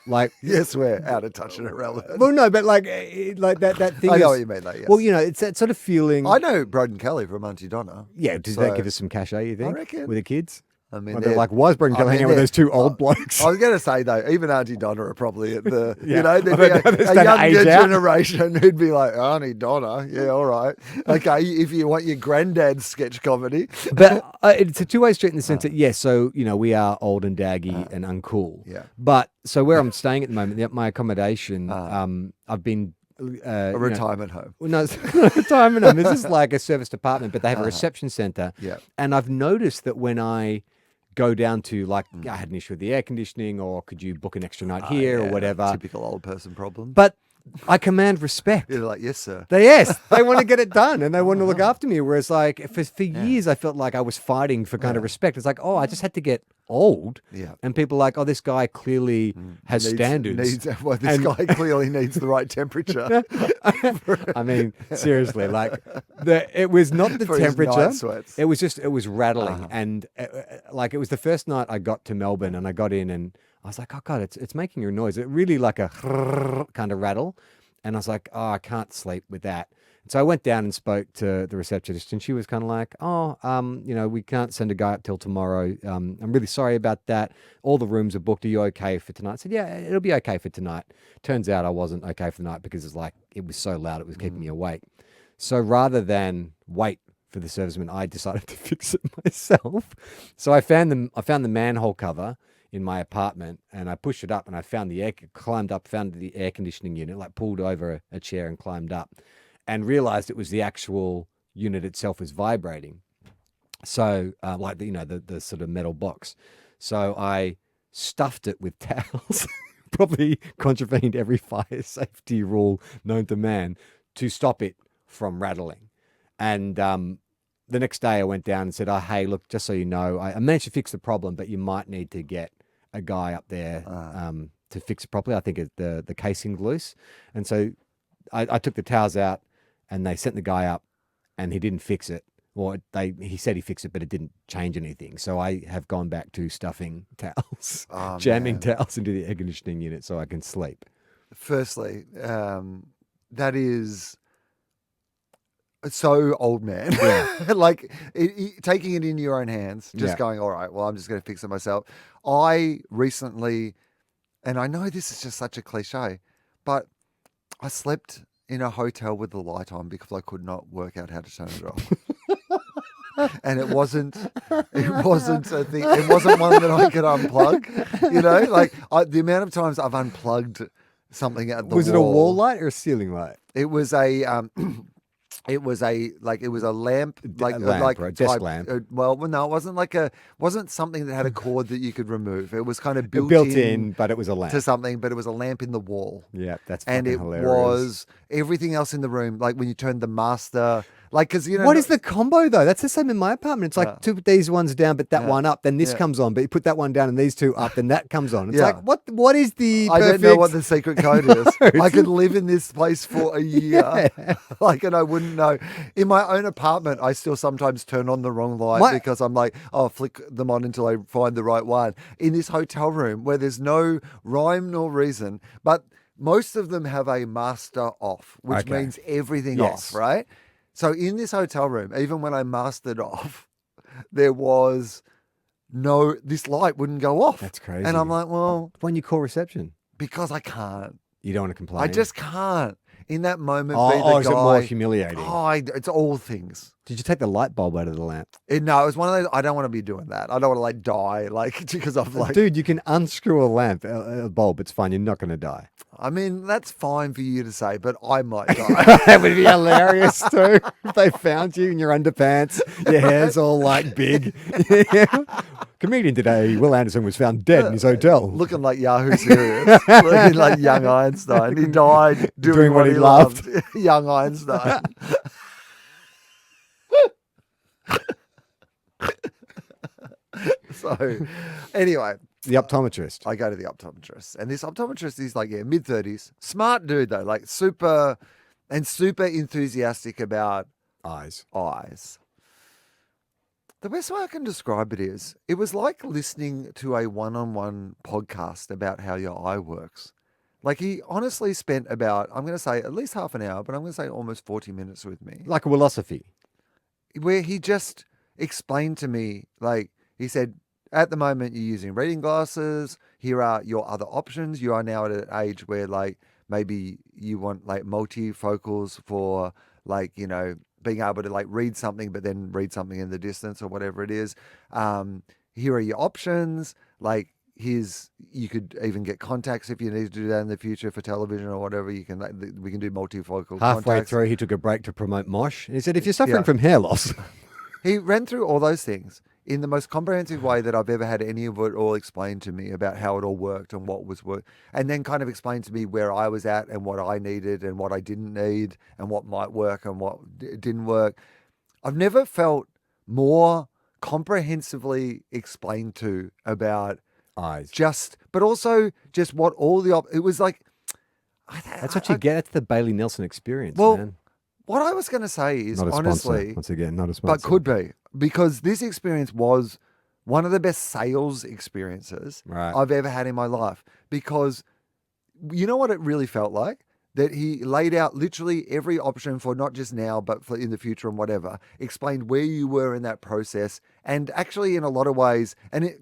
like, Yes, we're out of touch and irrelevant. well, no, but like that thing. I know is- what you mean, though. Yes. Well, it's that sort of feeling. I know Broden Kelly from Auntie Donna. Yeah, does So- that give us some cachet? You think? reckon. With the kids. I mean, Well, they're like, why is Brendan Kelly hanging out with those two old blokes? I was going to say though, even Auntie Donna are probably at the, Yeah. there'd be They're starting a to younger age out. generation who'd be like, Auntie Donna, yeah, all right, okay, if you want your granddad's sketch comedy. But it's a two-way street in the sense that, yes, so, we are old and daggy and uncool. Yeah. But, so where I'm staying at the moment, my accommodation, I've been... A retirement home. Well, no, it's not a retirement home. This is like a service department, but they have a reception centre. Yeah. And I've noticed that when I go down to like, I had an issue with the air conditioning, or could you book an extra night here or whatever. Typical old person problem. But I command respect. You're like, yes, sir. They want to get it done and they want to look after me. Whereas like for years, I felt like I was fighting for kind of respect. It's like, oh, I just had to get old. Yeah. And people are like, oh, this guy clearly has standards. This guy clearly needs the right temperature. I mean, seriously, like it was not the For his temperature. night sweats. It was rattling. And like it was the first night I got to Melbourne and I got in and I was like, oh God, it's making a noise. It really like a kind of rattle. And I was like, oh, I can't sleep with that. And so I went down and spoke to the receptionist and she was kind of like, oh, we can't send a guy up till tomorrow. I'm really sorry about that. All the rooms are booked. Are you okay for tonight? I said, yeah, it'll be okay for tonight. Turns out I wasn't okay for the night because it was so loud. It was keeping me awake. So rather than wait for the serviceman, I decided to fix it myself. So I found the manhole cover in my apartment and I pushed it up and I found climbed up, found the air conditioning unit, like pulled over a chair and climbed up and realized it was the actual unit itself was vibrating. So like the sort of metal box. So I stuffed it with towels, probably contravened every fire safety rule known to man to stop it from rattling. And the next day I went down and said, oh, hey, look, just so you know, I managed to fix the problem, but you might need to get a guy up there to fix it properly. I think the casing's loose. And so I took the towels out and they sent the guy up and he didn't fix it. Or he said he fixed it, but it didn't change anything. So I have gone back to stuffing towels, jamming towels into the air conditioning unit so I can sleep. firstly, that is so old man. Yeah. Like taking it in your own hands, just Yeah. going, all right, well, I'm just going to fix it myself. I recently, and I know this is just such a cliche, but I slept in a hotel with the light on because I could not work out how to turn it off. And it wasn't a thing. It wasn't one that I could unplug. You know, like the amount of times I've unplugged something at the wall. Was it a wall light or a ceiling light? It was a it was a lamp, Right? Desk type, lamp. well, no, it wasn't something that had a cord that you could remove. It was kind of built in, but it was a lamp. to something, but it was a lamp in the wall. Yeah, that's And fucking it hilarious. was everything else in the room, like when you turned the master, like because you know What is the combo though? That's the same in my apartment. It's like put these ones down, but that one up. Then this comes on, but you put that one down and these two up, then that comes on. It's like what is the? I perfect... don't know what the secret code is. I could live in this place for a year, like, and I wouldn't know. In my own apartment, I still sometimes turn on the wrong light because I'm like, oh, flick them on until I find the right one. In this hotel room where there's no rhyme nor reason, but most of them have a master off, which means everything off, right? So in this hotel room, even when I mastered off, there was this light wouldn't go off. That's crazy. And I'm like, well, when you call reception, because I can't. you don't want to complain. I just can't. In that moment, be the is guy. it more humiliating? It's all things. Did you take the light bulb out of the lamp? No, it was one of those. I don't want to be doing that. I don't want to like die, like because I've like. Dude, you can unscrew a lamp, a bulb. It's fine. You're not going to die. I mean, that's fine for you to say, but I might die. That would be hilarious too. If they found you in your underpants, your hair's all like big. Comedian today, Wil Anderson was found dead in his hotel. Looking like Yahoo Serious. Looking like young Einstein. He died doing what he loved. Young Einstein. So, anyway. The optometrist. I go to the optometrist. And this optometrist is like, mid-30s. Smart dude, though. Like, super enthusiastic about Eyes. The best way I can describe it is, it was like listening to a one-on-one podcast about how your eye works. Like, he honestly spent about, I'm going to say at least half an hour, but I'm going to say almost 40 minutes with me. Like a philosophy. Where he just explained to me, like, he said, at the moment you're using reading glasses. Here are your other options. You are now at an age where, like, maybe you want, like, multifocals for, like, you know, being able to, like, read something, but then read something in the distance or whatever it is. Here are your options. Like, you could even get contacts if you need to do that in the future for television or whatever. You can, we can do multifocal Halfway contacts. through, he took a break to promote Mosh. And he said, if you're suffering from hair loss. He ran through all those things in the most comprehensive way that I've ever had any of it all explained to me about how it all worked and what was work, and then kind of explained to me where I was at and what I needed and what I didn't need and what might work and what didn't work. I've never felt more comprehensively explained to about Eyes. but also just what all it was like. That's what you get. It's the Bailey Nelson experience, well, man. What I was going to say is, Not a honestly, sponsor. Once again, not a sponsor. but could be, because this experience was one of the best sales experiences I've ever had in my life. Because you know what it really felt like? That he laid out literally every option for not just now, but for in the future and whatever, explained where you were in that process. And actually, in a lot of ways, and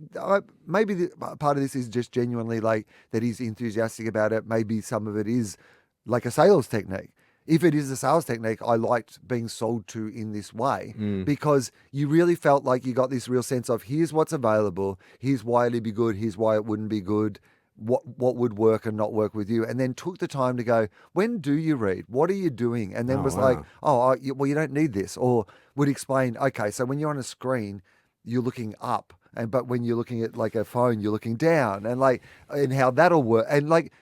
maybe part of this is just genuinely like that he's enthusiastic about it. Maybe some of it is like a sales technique. If it is a sales technique, I liked being sold to in this way because you really felt like you got this real sense of here's what's available, here's why it'd be good, here's why it wouldn't be good, what would work and not work with you, and then took the time to go, when do you read? What are you doing? And then like, well, you don't need this, or would explain, okay, so when you're on a screen, you're looking up, but when you're looking at like a phone, you're looking down, and how that'll work, and like,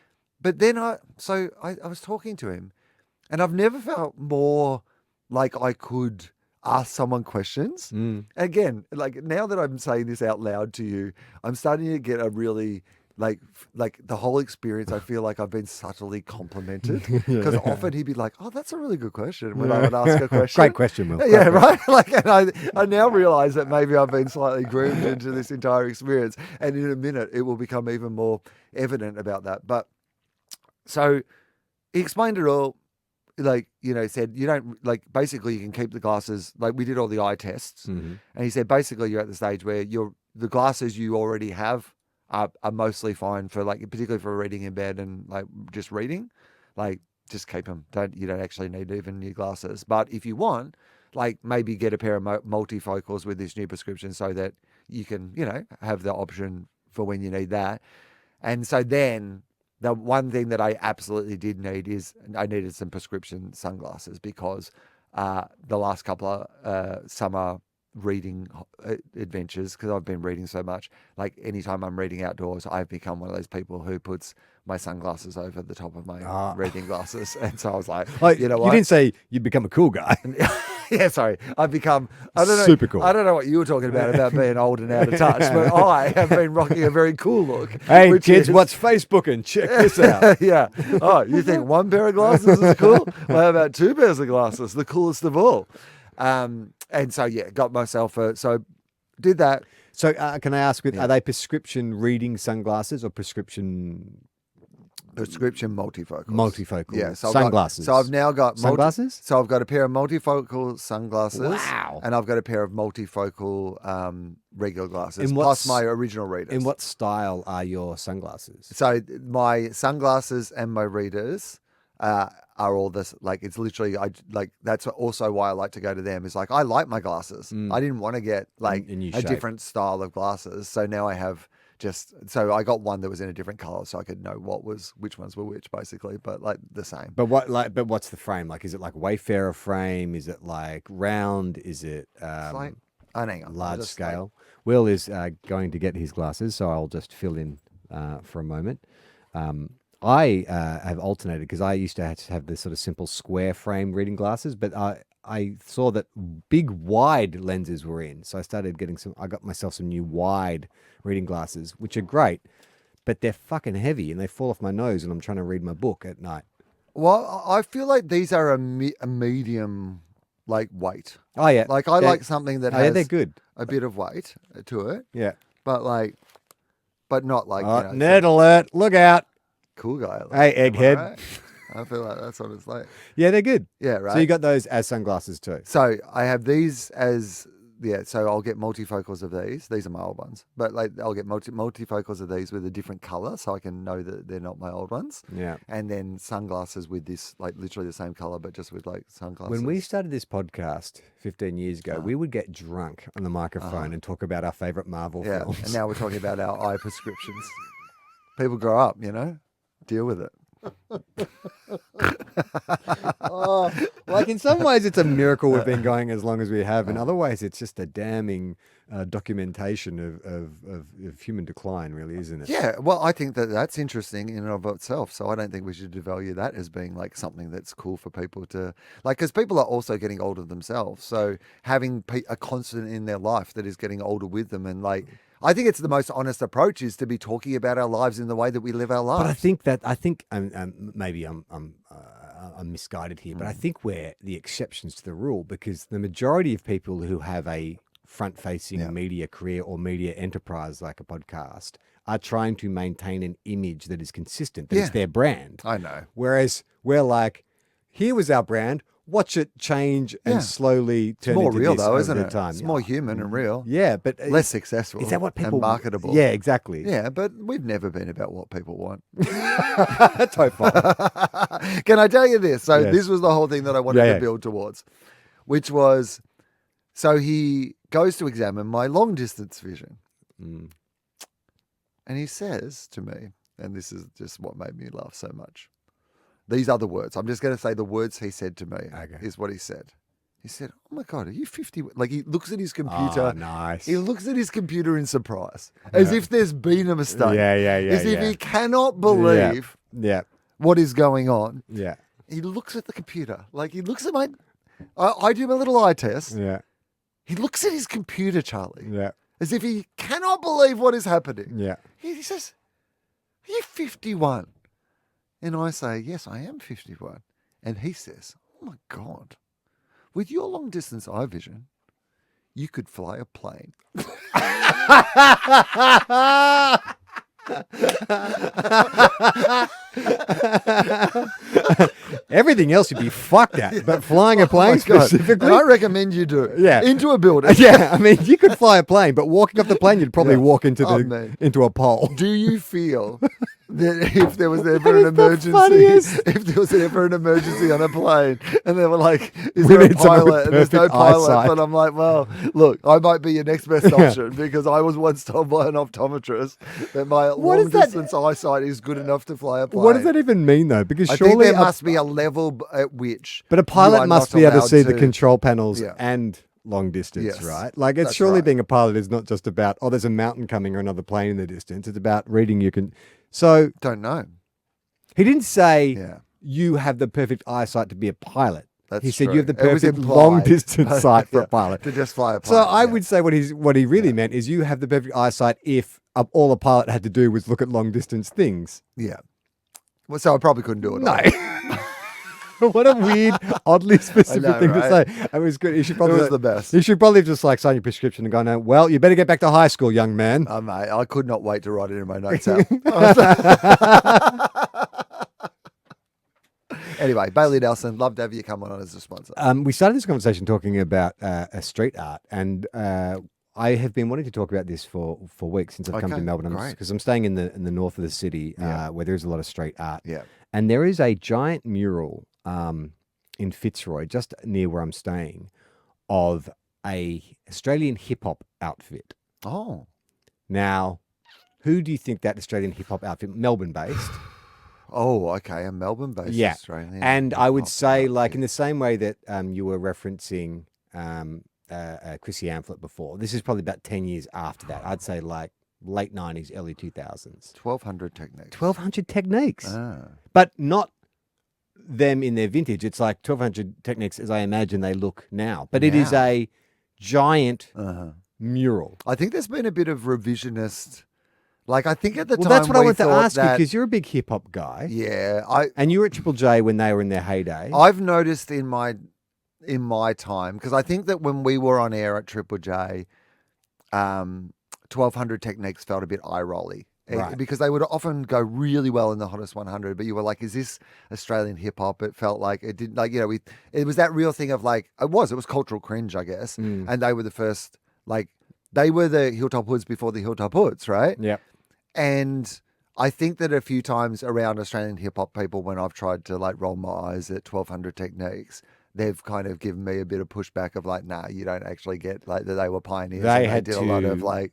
but then I was talking to him. And I've never felt more like I could ask someone questions. Again, like now that I'm saying this out loud to you, I'm starting to get a really like the whole experience. I feel like I've been subtly complimented because often he'd be like, "Oh, that's a really good question." When I would ask a question, great question, Will. Yeah, right. Like, and I now realize that maybe I've been slightly groomed into this entire experience, and in a minute it will become even more evident about that. But So he explained it all. Like, said you don't, like, basically you can keep the glasses. Like, we did all the eye tests, and he said basically you're at the stage where the glasses you already have are mostly fine for, like, particularly for reading in bed and like just reading. Like, just keep them. You don't actually need even new glasses. But if you want, like, maybe get a pair of multifocals with this new prescription so that you can, have the option for when you need that. And so then the one thing that I absolutely did need is I needed some prescription sunglasses because the last couple of summer reading adventures, because I've been reading so much, like anytime I'm reading outdoors, I've become one of those people who puts my sunglasses over the top of my reading glasses. And so I was like, you know what? You didn't say you'd become a cool guy. Yeah, sorry. I've become, I don't know. Super cool. I don't know what you were talking about being old and out of touch, but I have been rocking a very cool look. Hey, kids, what's Facebooking? Check this out. Yeah. Oh, you think one pair of glasses is cool? Well, how about two pairs of glasses? The coolest of all. And so, yeah, got myself so did that. So can I ask, are they prescription reading sunglasses or prescription multifocals? Multifocal. Yeah. So sunglasses. I've now got sunglasses. So I've got a pair of multifocal sunglasses. Wow. And I've got a pair of multifocal regular glasses, plus my original readers. In what style are your sunglasses? So my sunglasses and my readers are all this, like, it's literally, that's also why I like to go to them, is like, I like my glasses. I didn't want to get like a different style of glasses. So now I have so I got one that was in a different color so I could know which ones were which, basically, but like the same. But what's the frame? Like, is it like Wayfarer frame? Is it like round? Is it hang on, large scale? Will is going to get his glasses, so I'll just fill in for a moment. I have alternated because I used to have this sort of simple square frame reading glasses, but I saw that big wide lenses were in. So I started getting I got myself some new wide reading glasses, which are great, but they're fucking heavy and they fall off my nose when I'm trying to read my book at night. Well, I feel like these are a medium, like, weight. Oh, yeah. Like, I like something that has they're good. a bit of weight to it. Yeah. But not like, nerd alert. Look out. Cool guy. Hey, egghead. Right? I feel like that's what it's like. Yeah, they're good. Yeah, right. So you got those as sunglasses too. So I have these as, so I'll get multifocals of these. These are my old ones. But like I'll get multifocals of these with a different color so I can know that they're not my old ones. Yeah. And then sunglasses with this, like, literally the same color, but just with, like, sunglasses. When we started this podcast 15 years ago, we would get drunk on the microphone and talk about our favorite Marvel films. And now we're talking about our eye prescriptions. People grow up, deal with it. Like, in some ways it's a miracle we've been going as long as we have. In other ways it's just a damning documentation of human decline, really, isn't it? Yeah, well, I think that's interesting in and of itself. So I don't think we should devalue that as being like something that's cool for people to like, because people are also getting older themselves. So having a constant in their life that is getting older with them, and like, I think it's the most honest approach is to be talking about our lives in the way that we live our lives. But I think maybe I'm misguided here, but I think we're the exceptions to the rule, because the majority of people who have a front-facing media career or media enterprise like a podcast are trying to maintain an image that is consistent, that is their brand. I know. Whereas we're like, here was our brand. Watch it change and slowly turn into more real, this though, over isn't it? time. It's more human and real. Yeah, but less successful. Is that what people and marketable? Yeah, exactly. Yeah, but we've never been about what people want. TOFOP. Can I tell you this? So this was the whole thing that I wanted to build towards, which was, so he goes to examine my long distance vision, and he says to me, and this is just what made me laugh so much. These are the words. I'm just going to say the words he said to me. Okay. Is what he said. He said, "Oh my God, are you 50?" Like, he looks at his computer. Oh, nice. He looks at his computer in surprise, as if there's been a mistake. Yeah. As if he cannot believe what is going on. Yeah. He looks at the computer. Like, he looks at I do my little eye test. Yeah. He looks at his computer, Charlie. Yeah. As if he cannot believe what is happening. Yeah. He says, "Are you 51? And I say, "Yes, I am 51. And he says, "Oh my God, with your long distance eye vision, you could fly a plane." Everything else you'd be fucked at, but flying a plane Oh my God. specifically. And I recommend you do it. Yeah. Into a building. Yeah, I mean, you could fly a plane, but walking off the plane, you'd probably Yeah. walk into Oh, man. into a pole. Do you feel that if there was ever That an is the funniest. emergency, if there was ever an emergency on a plane, and they were like, "Is We there a need someone with pilot?" And there's no perfect pilot, eyesight. but I'm like, "Well, look, I might be your next best option because I was once told by an optometrist that my What long is that? distance eyesight is good enough to fly a plane." What does that even mean, though? Because I think surely, there must be a level at which, but a you pilot are must not be able to allowed see the control panels Yeah. and long distance, Yes, right? Like, it's that's surely right. being a pilot is not just about, oh, there's a mountain coming or another plane in the distance. It's about reading you can. So Don't know. he didn't say Yeah. you have the perfect eyesight to be a pilot. That's He said true. you have the It was perfect implied. long distance sight for Yeah, a pilot. to just fly a plane. So I yeah. would say what he really meant is you have the perfect eyesight if all a pilot had to do was look at long distance things. Yeah. Well, so I probably couldn't do it. No. all. What a weird, oddly specific know, thing right? to say. It was good. You should It probably was the best. You should probably have just like signed your prescription and gone, "No, well, you better get back to high school, young man." Mate, I could not wait to write it in my notes app. Anyway, Bailey Nelson, love to have you come on as a sponsor. We started this conversation talking about street art, and I have been wanting to talk about this for weeks since I've come to Okay, Melbourne. great. Because I'm staying in the north of the city, Yeah. where there is a lot of street art. Yeah. And there is a giant mural in Fitzroy, just near where I'm staying, of a Australian hip hop outfit. Oh, Now, who do you think that Australian hip hop outfit? Melbourne based. okay. A Melbourne-based Yeah. Australian. And I would hip-hop say, like, outfit. in the same way that you were referencing Chrissy Amphlett before, this is probably about 10 years after that. I'd say like late 90s, early 2000s. 1200 techniques. 1200 techniques. Ah. But not them in their vintage. It's like 1200 techniques as I imagine they look now. But it is Now. a giant Uh-huh. mural. I think there's been a bit of revisionist. Like, I think at the Well, time that's what I we wanted to thought ask you that- because you're a big hip hop guy. Yeah, And you were at Triple J when they were in their heyday. I've noticed in my time, because I think that when we were on air at Triple J, 1200 techniques felt a bit eye rolly. Right. Because they would often go really well in the hottest 100, but you were like, is this Australian hip hop? It felt like it didn't, like, it was that real thing of like, it was cultural cringe, I guess. Mm. And they were the first, like, they were the Hilltop Hoods before the Hilltop Hoods, right? Yep. And I think that a few times around Australian hip hop people, when I've tried to like roll my eyes at 1200 techniques, they've kind of given me a bit of pushback of like, nah, you don't actually get like that they were pioneers. They and had did to a lot of like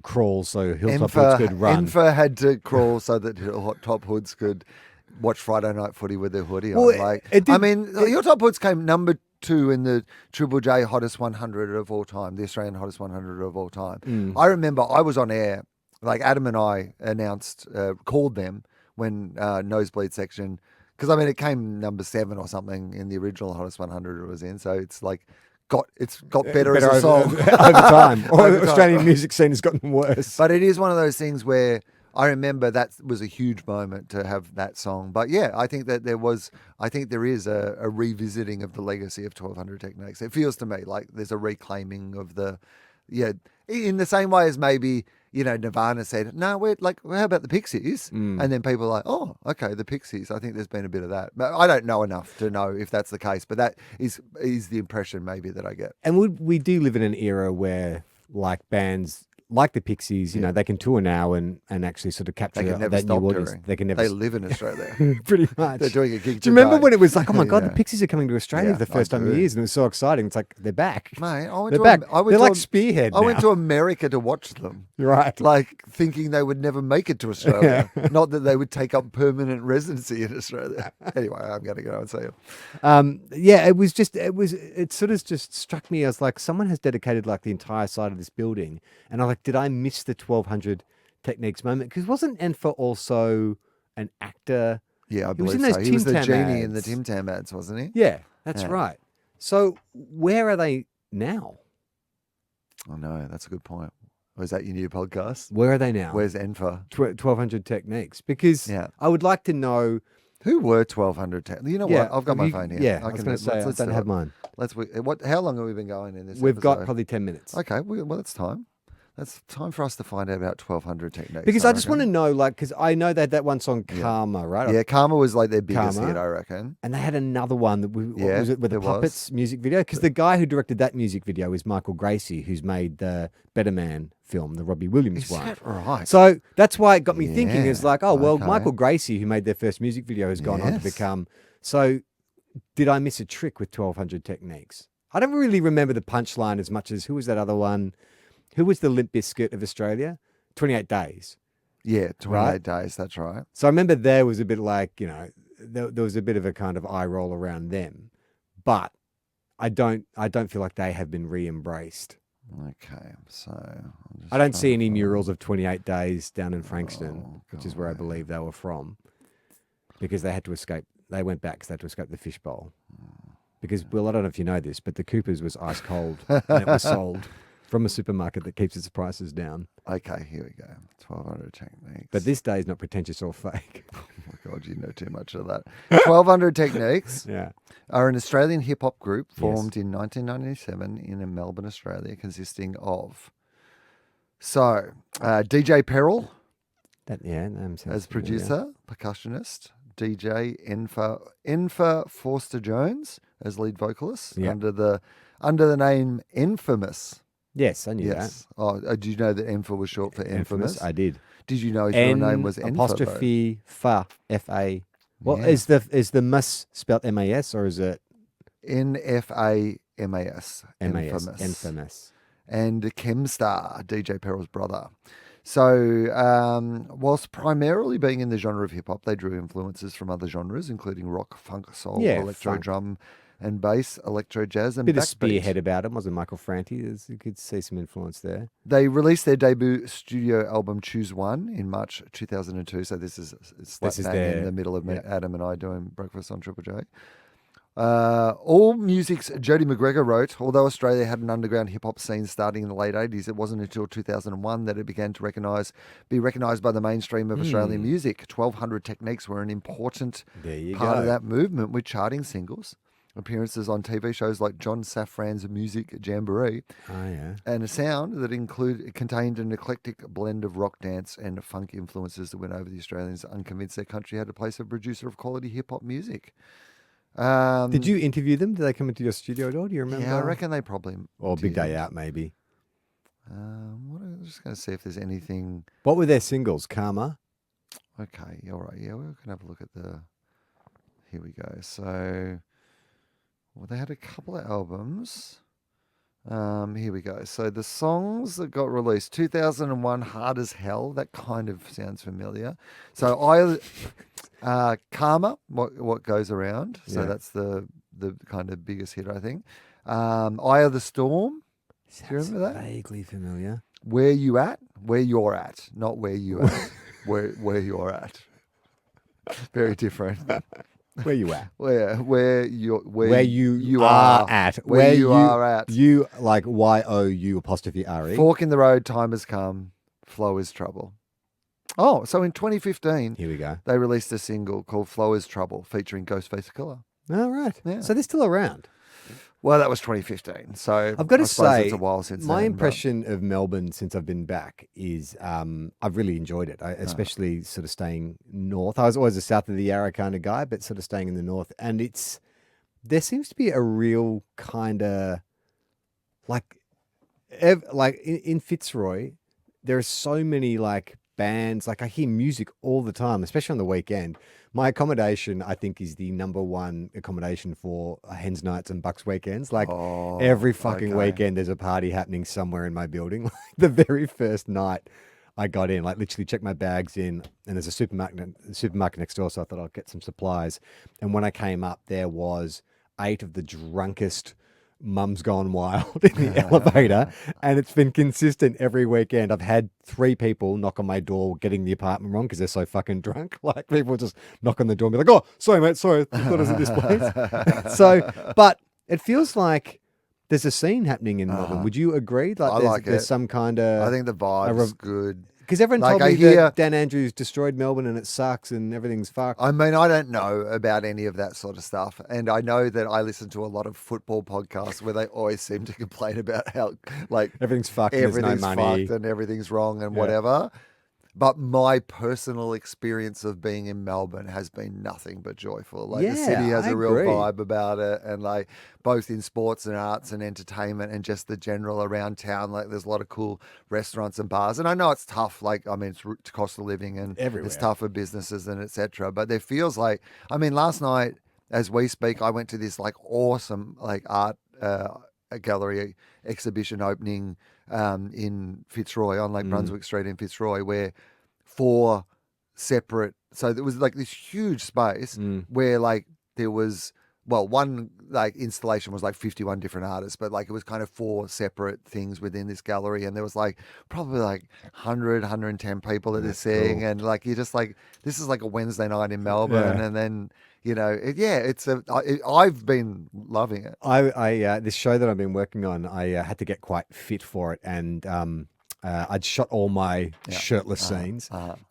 crawl so Hilltop Hoods could run. Enfer had to crawl so that Hilltop Hoods could watch Friday Night Footy with their hoodie Well, on. Like, it did- I mean, Hilltop Hoods came number 2 in the Triple J hottest 100 of all time, the Australian hottest 100 of all time. Mm. I remember I was on air, like Adam and I called them when Nosebleed section, because I mean it came number 7 or something in the original hottest 100 it was in, so it's like got better as a song over time. Or Over the time. Australian music scene has gotten worse. But it is one of those things where I remember that was a huge moment to have that song. But yeah, I think that there is a revisiting of the legacy of 1200 techniques. It feels to me like there's a reclaiming of in the same way as maybe, Nirvana said, no, how about the Pixies? Mm. And then people are like, oh, okay, the Pixies. I think there's been a bit of that. But I don't know enough to know if that's the case. But that is the impression maybe that I get. And we do live in an era where, like, bands like the Pixies, they can tour now and actually sort of capture They can never that new stop audience. touring. They can never. They live in Australia. Pretty much. They're doing a gig. Do you remember today. when it was like, oh my God, Yeah. the Pixies are coming to Australia Yeah, for the first time in do. years, and it was so exciting. It's like they're back. Mate, I went They're to back. I went They're to like Spearhead I went now. to America to watch them, Right. like thinking they would never make it to Australia. Not that they would take up permanent residency in Australia. Anyway, I'm going to go and see them. Yeah, it sort of just struck me as like someone has dedicated like the entire side of this building, and I'm like, did I miss the 1200 techniques moment? Because wasn't Enfer also an actor? Yeah, I He was believe in those so. He Tim was the Tam genie in the ads. Tim Tam ads, wasn't he? Yeah, that's Yeah. right. So where are they now? Oh no, that's a good point. Or is that your new podcast? Where are they now? Where's Enfer? 1200 techniques? Because Yeah. I would like to know. Who were 1200 techniques? You know Yeah, what? I've got my you- phone here. Yeah, I was going to say I let's don't do have it. mine. How long have we been going in this? We've got episode? probably 10 minutes. Okay, well, it's time. That's time for us to find out about 1200 techniques. Because I just want to know, like, because I know they had that one song, Karma, right? Yeah, Karma was like their biggest Karma. hit, I reckon. And they had another one that what Yeah, was it with the there was. Puppets music video? Because the guy who directed that music video is Michael Gracie, who's made the Better Man film, the Robbie Williams Is one. that right? So that's why it got me thinking. Is Yeah, like, oh well, okay. Michael Gracie, who made their first music video, has gone on to Yes. become. So did I miss a trick with 1200 Techniques? I don't really remember the punchline as much as who was that other one? Who was the Limp Bizkit of Australia? 28 Days. Yeah, 28 Right? days. That's right. So I remember there was a bit like, you know, there was a bit of a kind of eye roll around them, but I don't feel like they have been re-embraced. Okay, so I'm just I don't trying see to any find- murals of 28 Days down in Frankston, Oh, which is where I God. believe they were from, because they had to escape. They went back because they had to escape the fishbowl. Because, well, I don't know if you know this, but the Cooper's was ice cold and it was sold from a supermarket that keeps its prices down. Okay, here we go. 1200 techniques. But this day is not pretentious or fake. Oh my God, you know too much of that. 1200 techniques Yeah. are an Australian hip hop group formed in 1997 in Melbourne, Australia, consisting of DJ Peril Sounds as familiar. producer, percussionist, DJ Enfa Forster Jones as lead vocalist Yeah. under the name Infamous. Yes, I knew Yes. Oh, did you know that Enfa was short for that. infamous? I did. Did you know his real name was Enfa? apostrophe fa F-A. Well, Yeah. is the mus spelled M-A-S or is it Nfamas. M-A-S? Infamous. And Chemstar, DJ Peril's brother. So, whilst primarily being in the genre of hip hop, they drew influences from other genres, including rock, funk, soul, Yeah, electro funk. drum and bass, electro jazz, and Bit of backbeat. spearhead about him, wasn't Michael Franti? You could see some influence there. They released their debut studio album Choose One in March 2002. So this is slap is bang their- in the middle of yeah. Adam and I doing breakfast on Triple J. All Music's Jody McGregor wrote, although Australia had an underground hip hop scene starting in the late 80s, it wasn't until 2001 that it began to be recognised by the mainstream of Australian music. 1200 Techniques were an important There you part go. of that movement with charting singles, appearances on TV shows like John Safran's Music Jamboree, Oh, yeah. and a sound that contained an eclectic blend of rock, dance, and funk influences that went over the Australians unconvinced their country had a place of producer of quality hip hop music. Did you interview them? Did they come into your studio at all? Do you remember? Yeah, I reckon they probably. Or Big Day did. Out, maybe. I'm just going to see if there's anything. What were their singles? Karma? Okay, all right. Yeah, we're going to have a look at the. Here we go. So, well, they had a couple of albums. Here we go. So the songs that got released, 2001, Hard as Hell. That kind of sounds familiar. So Karma, what goes around. So Yeah. that's the kind of biggest hit, I think. Eye of the Storm. Do you remember that? Vaguely familiar. Where you at? Where you're at, not where you at. where you're at. Very different. Where you at? Where you are at. Where you are at. You like Y-O-U apostrophe R-E. Fork in the road, time has come. Flow is trouble. Oh, so in 2015, Here we go. they released a single called Flow is Trouble featuring Ghostface Killer. All right. Yeah. So they're still around. Well, that was 2015. So I've got to I suppose say, it's a while since my then, but- impression of Melbourne since I've been back is I've really enjoyed it, especially sort of staying north. I was always a south of the Yarra kind of guy, but sort of staying in the north. And there seems to be a real kind of like in Fitzroy, there are so many like bands. Like I hear music all the time, especially on the weekend. My accommodation, I think, is the number one accommodation for Hens Nights and Bucks weekends. Like every fucking okay. weekend, there's a party happening somewhere in my building. Like the very first night I got in, like literally checked my bags in, and there's a supermarket next door, so I thought I'd get some supplies. And when I came up, there was 8 of the drunkest mums gone wild in the elevator, and it's been consistent every weekend. I've had 3 people knock on my door getting the apartment wrong because they're so fucking drunk. Like people just knock on the door and be like, "Oh, sorry mate, sorry, I thought it was at this place." So, but it feels like there's a scene happening in Melbourne. Would you agree? I like there's it. some kind of I think the vibe is good. Because everyone Like, told I me hear- that Dan Andrews destroyed Melbourne and it sucks and everything's fucked. I mean, I don't know about any of that sort of stuff. And I know that I listen to a lot of football podcasts where they always seem to complain about how, like, Everything's fucked and there's no everything's money. fucked and everything's wrong and Yeah. whatever. But my personal experience of being in Melbourne has been nothing but joyful. Like, the city Yeah, has I a real agree. vibe about it, and like both in sports and arts and entertainment and just the general around town. Like, there's a lot of cool restaurants and bars. And I know it's tough. Like, I mean, it's cost of living and Everywhere. it's tough for businesses and etc. But there feels like, I mean, last night as we speak, I went to this like awesome like art a gallery exhibition opening in Fitzroy on like Brunswick Street in Fitzroy, where 4 separate, so there was like this huge space where like there was, well, one like installation was like 51 different artists, but like it was kind of 4 separate things within this gallery, and there was like probably like 110 people that they're seeing, cool. and like you're just like, this is like a Wednesday night in Melbourne, Yeah. and then I've been loving it. I this show that I've been working on, I had to get quite fit for it, and I'd shot all my shirtless scenes,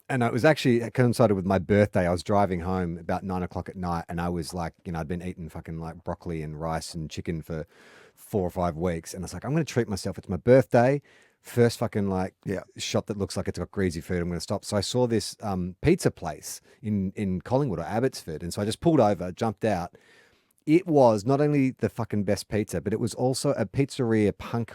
and it was actually, it coincided with my birthday. I was driving home about 9 o'clock at night, and I was like, I'd been eating fucking like broccoli and rice and chicken for 4 or 5 weeks, and I was like, I'm going to treat myself. It's my birthday. First fucking like shop that looks like it's got greasy food. I'm going to stop. So I saw this pizza place in Collingwood or Abbotsford, and so I just pulled over, jumped out. It was not only the fucking best pizza, but it was also a pizzeria punk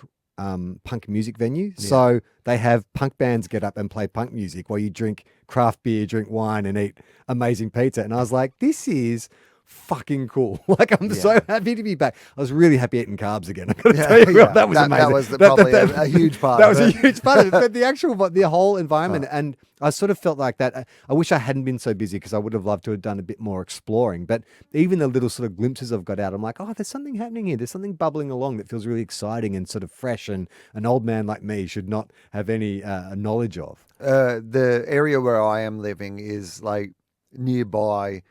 music venue. So they have punk bands get up and play punk music while you drink craft beer, drink wine, and eat amazing pizza. And I was like, this is fucking cool. Like, I'm so happy to be back. I was really happy eating carbs again. I got to tell you, that was amazing. That was probably a huge part. That was a huge part of it. But the whole environment, and I sort of felt like that. I wish I hadn't been so busy, because I would have loved to have done a bit more exploring. But even the little sort of glimpses I've got out, I'm like, oh, there's something happening here. There's something bubbling along that feels really exciting and sort of fresh, and an old man like me should not have any knowledge of. The area where I am living is like nearby.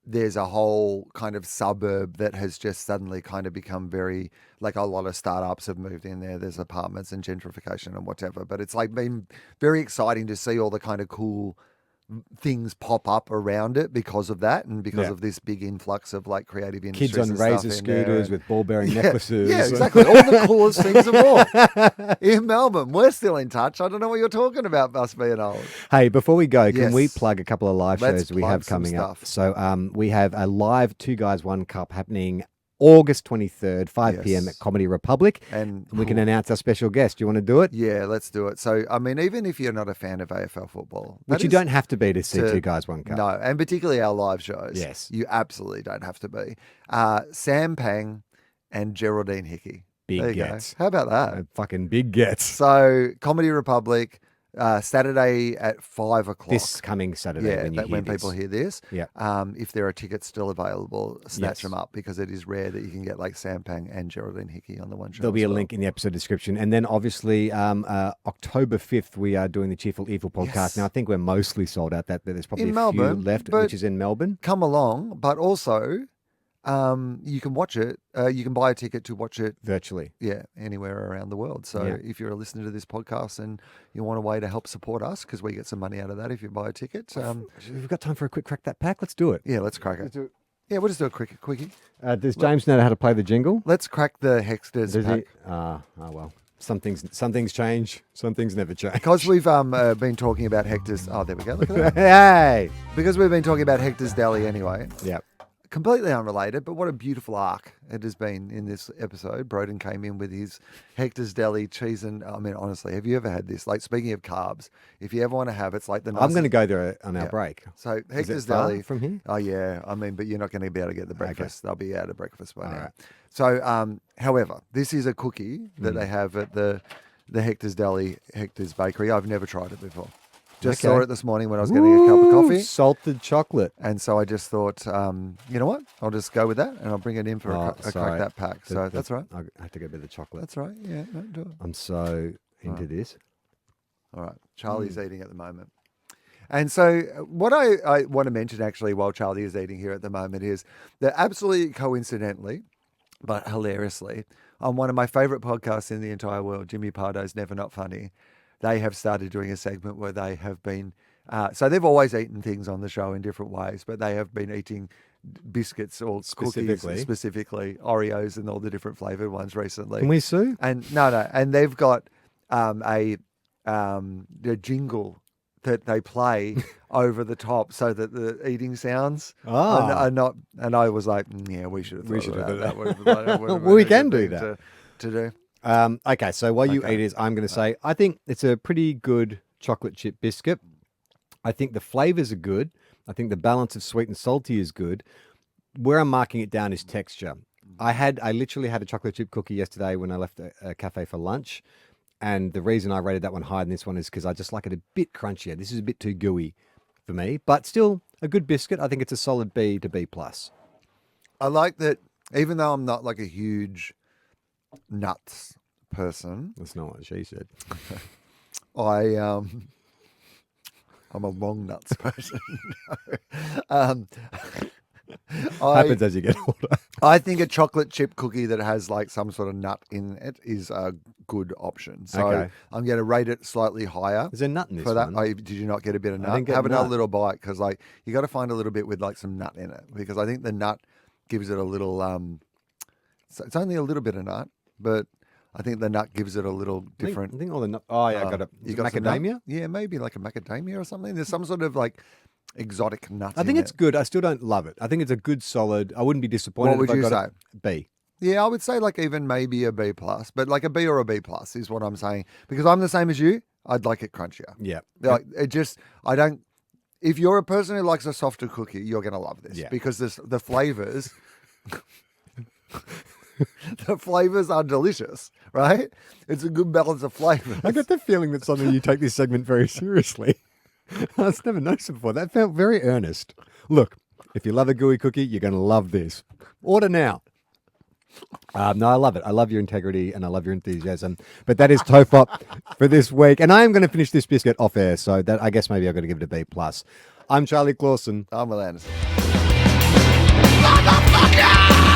There's a whole kind of suburb that has just suddenly kind of become very, like, a lot of startups have moved in there. There's apartments and gentrification and whatever. But it's like been very exciting to see all the kind of cool things pop up around it because of that, and because of this big influx of like creative industries. Kids on and razor stuff in there. scooters with ball bearing necklaces. Yeah, exactly. All the coolest things of all. In Melbourne, we're still in touch. I don't know what you're talking about, us being old. Hey, before we go, can we Yes. plug a couple of live Let's shows we plug have some coming up? stuff. So we have a live 2 Guys 1 Cup happening August 23rd, 5 p.m. Yes. at Comedy Republic. And We can announce our special guest. Do you want to do it? Yeah, let's do it. So, I mean, even if you're not a fan of AFL football, Which that you is- don't have to be to see to- 2 Guys 1 Cup. No, and particularly our live shows. Yes. You absolutely don't have to be. Sam Pang and Geraldine Hickey. Big There you go. gets. How about that? Fucking big gets. So, Comedy Republic, Saturday at 5 o'clock. This coming Saturday when you hear this. people hear this. Yeah. If there are tickets still available, snatch Yes. them up, because it is rare that you can get like Sam Pang and Geraldine Hickey on the one show. There'll be as a well. link in the episode description. And then obviously October 5th, we are doing the Cheerful Evil podcast. Yes. Now, I think we're mostly sold out. That there's probably In a Melbourne, few left, but- which is in Melbourne. Come along, but also you can watch it. You can buy a ticket to watch it. Virtually. Yeah, anywhere around the world. So Yeah. if you're a listener to this podcast and you want a way to help support us, because we get some money out of that if you buy a ticket. We've got time for a quick crack that pack. Let's do it. Yeah, let's crack it. Yeah, we'll just do a quickie. Does James know how to play the jingle? Let's crack the Hexters Does pack. he? Oh well. Some things change. Some things never change. Because we've been talking about Hector's. Oh, there we go. Look at that. Hey. Because we've been talking about Hector's Deli anyway. Yeah. Completely unrelated, but what a beautiful arc it has been in this episode. Broden came in with his Hector's Deli cheese, and I mean, honestly, have you ever had this? Like, speaking of carbs, if you ever want to have, it's like the I'm nicest. going to go there on our Yeah. break. So Is Hector's it far Deli from here? Oh yeah, I mean, but you're not going to be able to get the breakfast. They'll be out of breakfast by All now. right. So, however, this is a cookie that Mm. they have at the Hector's Deli, Hector's Bakery. I've never tried it before. Just Okay. saw it this morning when I was getting a cup of Ooh, coffee. salted chocolate. And so I just thought, you know what? I'll just go with that, and I'll bring it in for a crack sorry. that pack. So that's right. I have to go with the chocolate. That's right. Yeah, no, do it. I'm so into Right. this. All right. Charlie's eating at the moment. And so what I want to mention actually while Charlie is eating here at the moment is that absolutely coincidentally, but hilariously, on one of my favorite podcasts in the entire world, Jimmy Pardo's Never Not Funny, they have started doing a segment where they have been. So they've always eaten things on the show in different ways, but they have been eating biscuits or cookies, specifically Oreos and all the different flavored ones recently. Can we sue? And no, and they've got a jingle that they play over the top so that the eating sounds are not. And I was like, yeah, we should have thought about that. Well, we can do that. To do. Okay, so while you eat it, I'm going to say I think it's a pretty good chocolate chip biscuit. I think the flavors are good. I think the balance of sweet and salty is good. Where I'm marking it down is texture. I literally had a chocolate chip cookie yesterday when I left a cafe for lunch. And the reason I rated that one higher than this one is because I just like it a bit crunchier. This is a bit too gooey for me, but still a good biscuit. I think it's a solid B to B+. I like that even though I'm not like a huge nuts person. That's not what she said. I'm a long nuts person. Happens as you get older. I think a chocolate chip cookie that has like some sort of nut in it is a good option. So I'm going to rate it slightly higher. Is there nut in this for that? one? Oh, did you not get a bit of nut? didn't get Have another nut. little bite because like you got to find a little bit with like some nut in it because I think the nut gives it a little. So it's only a little bit of nut, but I think the nut gives it a little different. I think all the nut. Oh yeah, I got it. You got some macadamia? nut? Yeah, maybe like a macadamia or something. There's some sort of like exotic nut. I think it's good. I still don't love it. I think it's a good solid. I wouldn't be disappointed. What would if I you got say? it B. Yeah, I would say like even maybe a B+, but like a B or a B+ is what I'm saying because I'm the same as you. I'd like it crunchier. Yeah. Like it just, I don't. If you're a person who likes a softer cookie, you're gonna love this because the flavors. The flavors are delicious, right? It's a good balance of flavors. I get the feeling that suddenly you take this segment very seriously. I've never noticed it before. That felt very earnest. Look, if you love a gooey cookie, you're going to love this. Order now. No, I love it. I love your integrity and I love your enthusiasm. But that is TOFOP for this week. And I am going to finish this biscuit off air, so that I guess maybe I've got to give it a B+. I'm Charlie Clausen. I'm Wil Anderson. Motherfucker!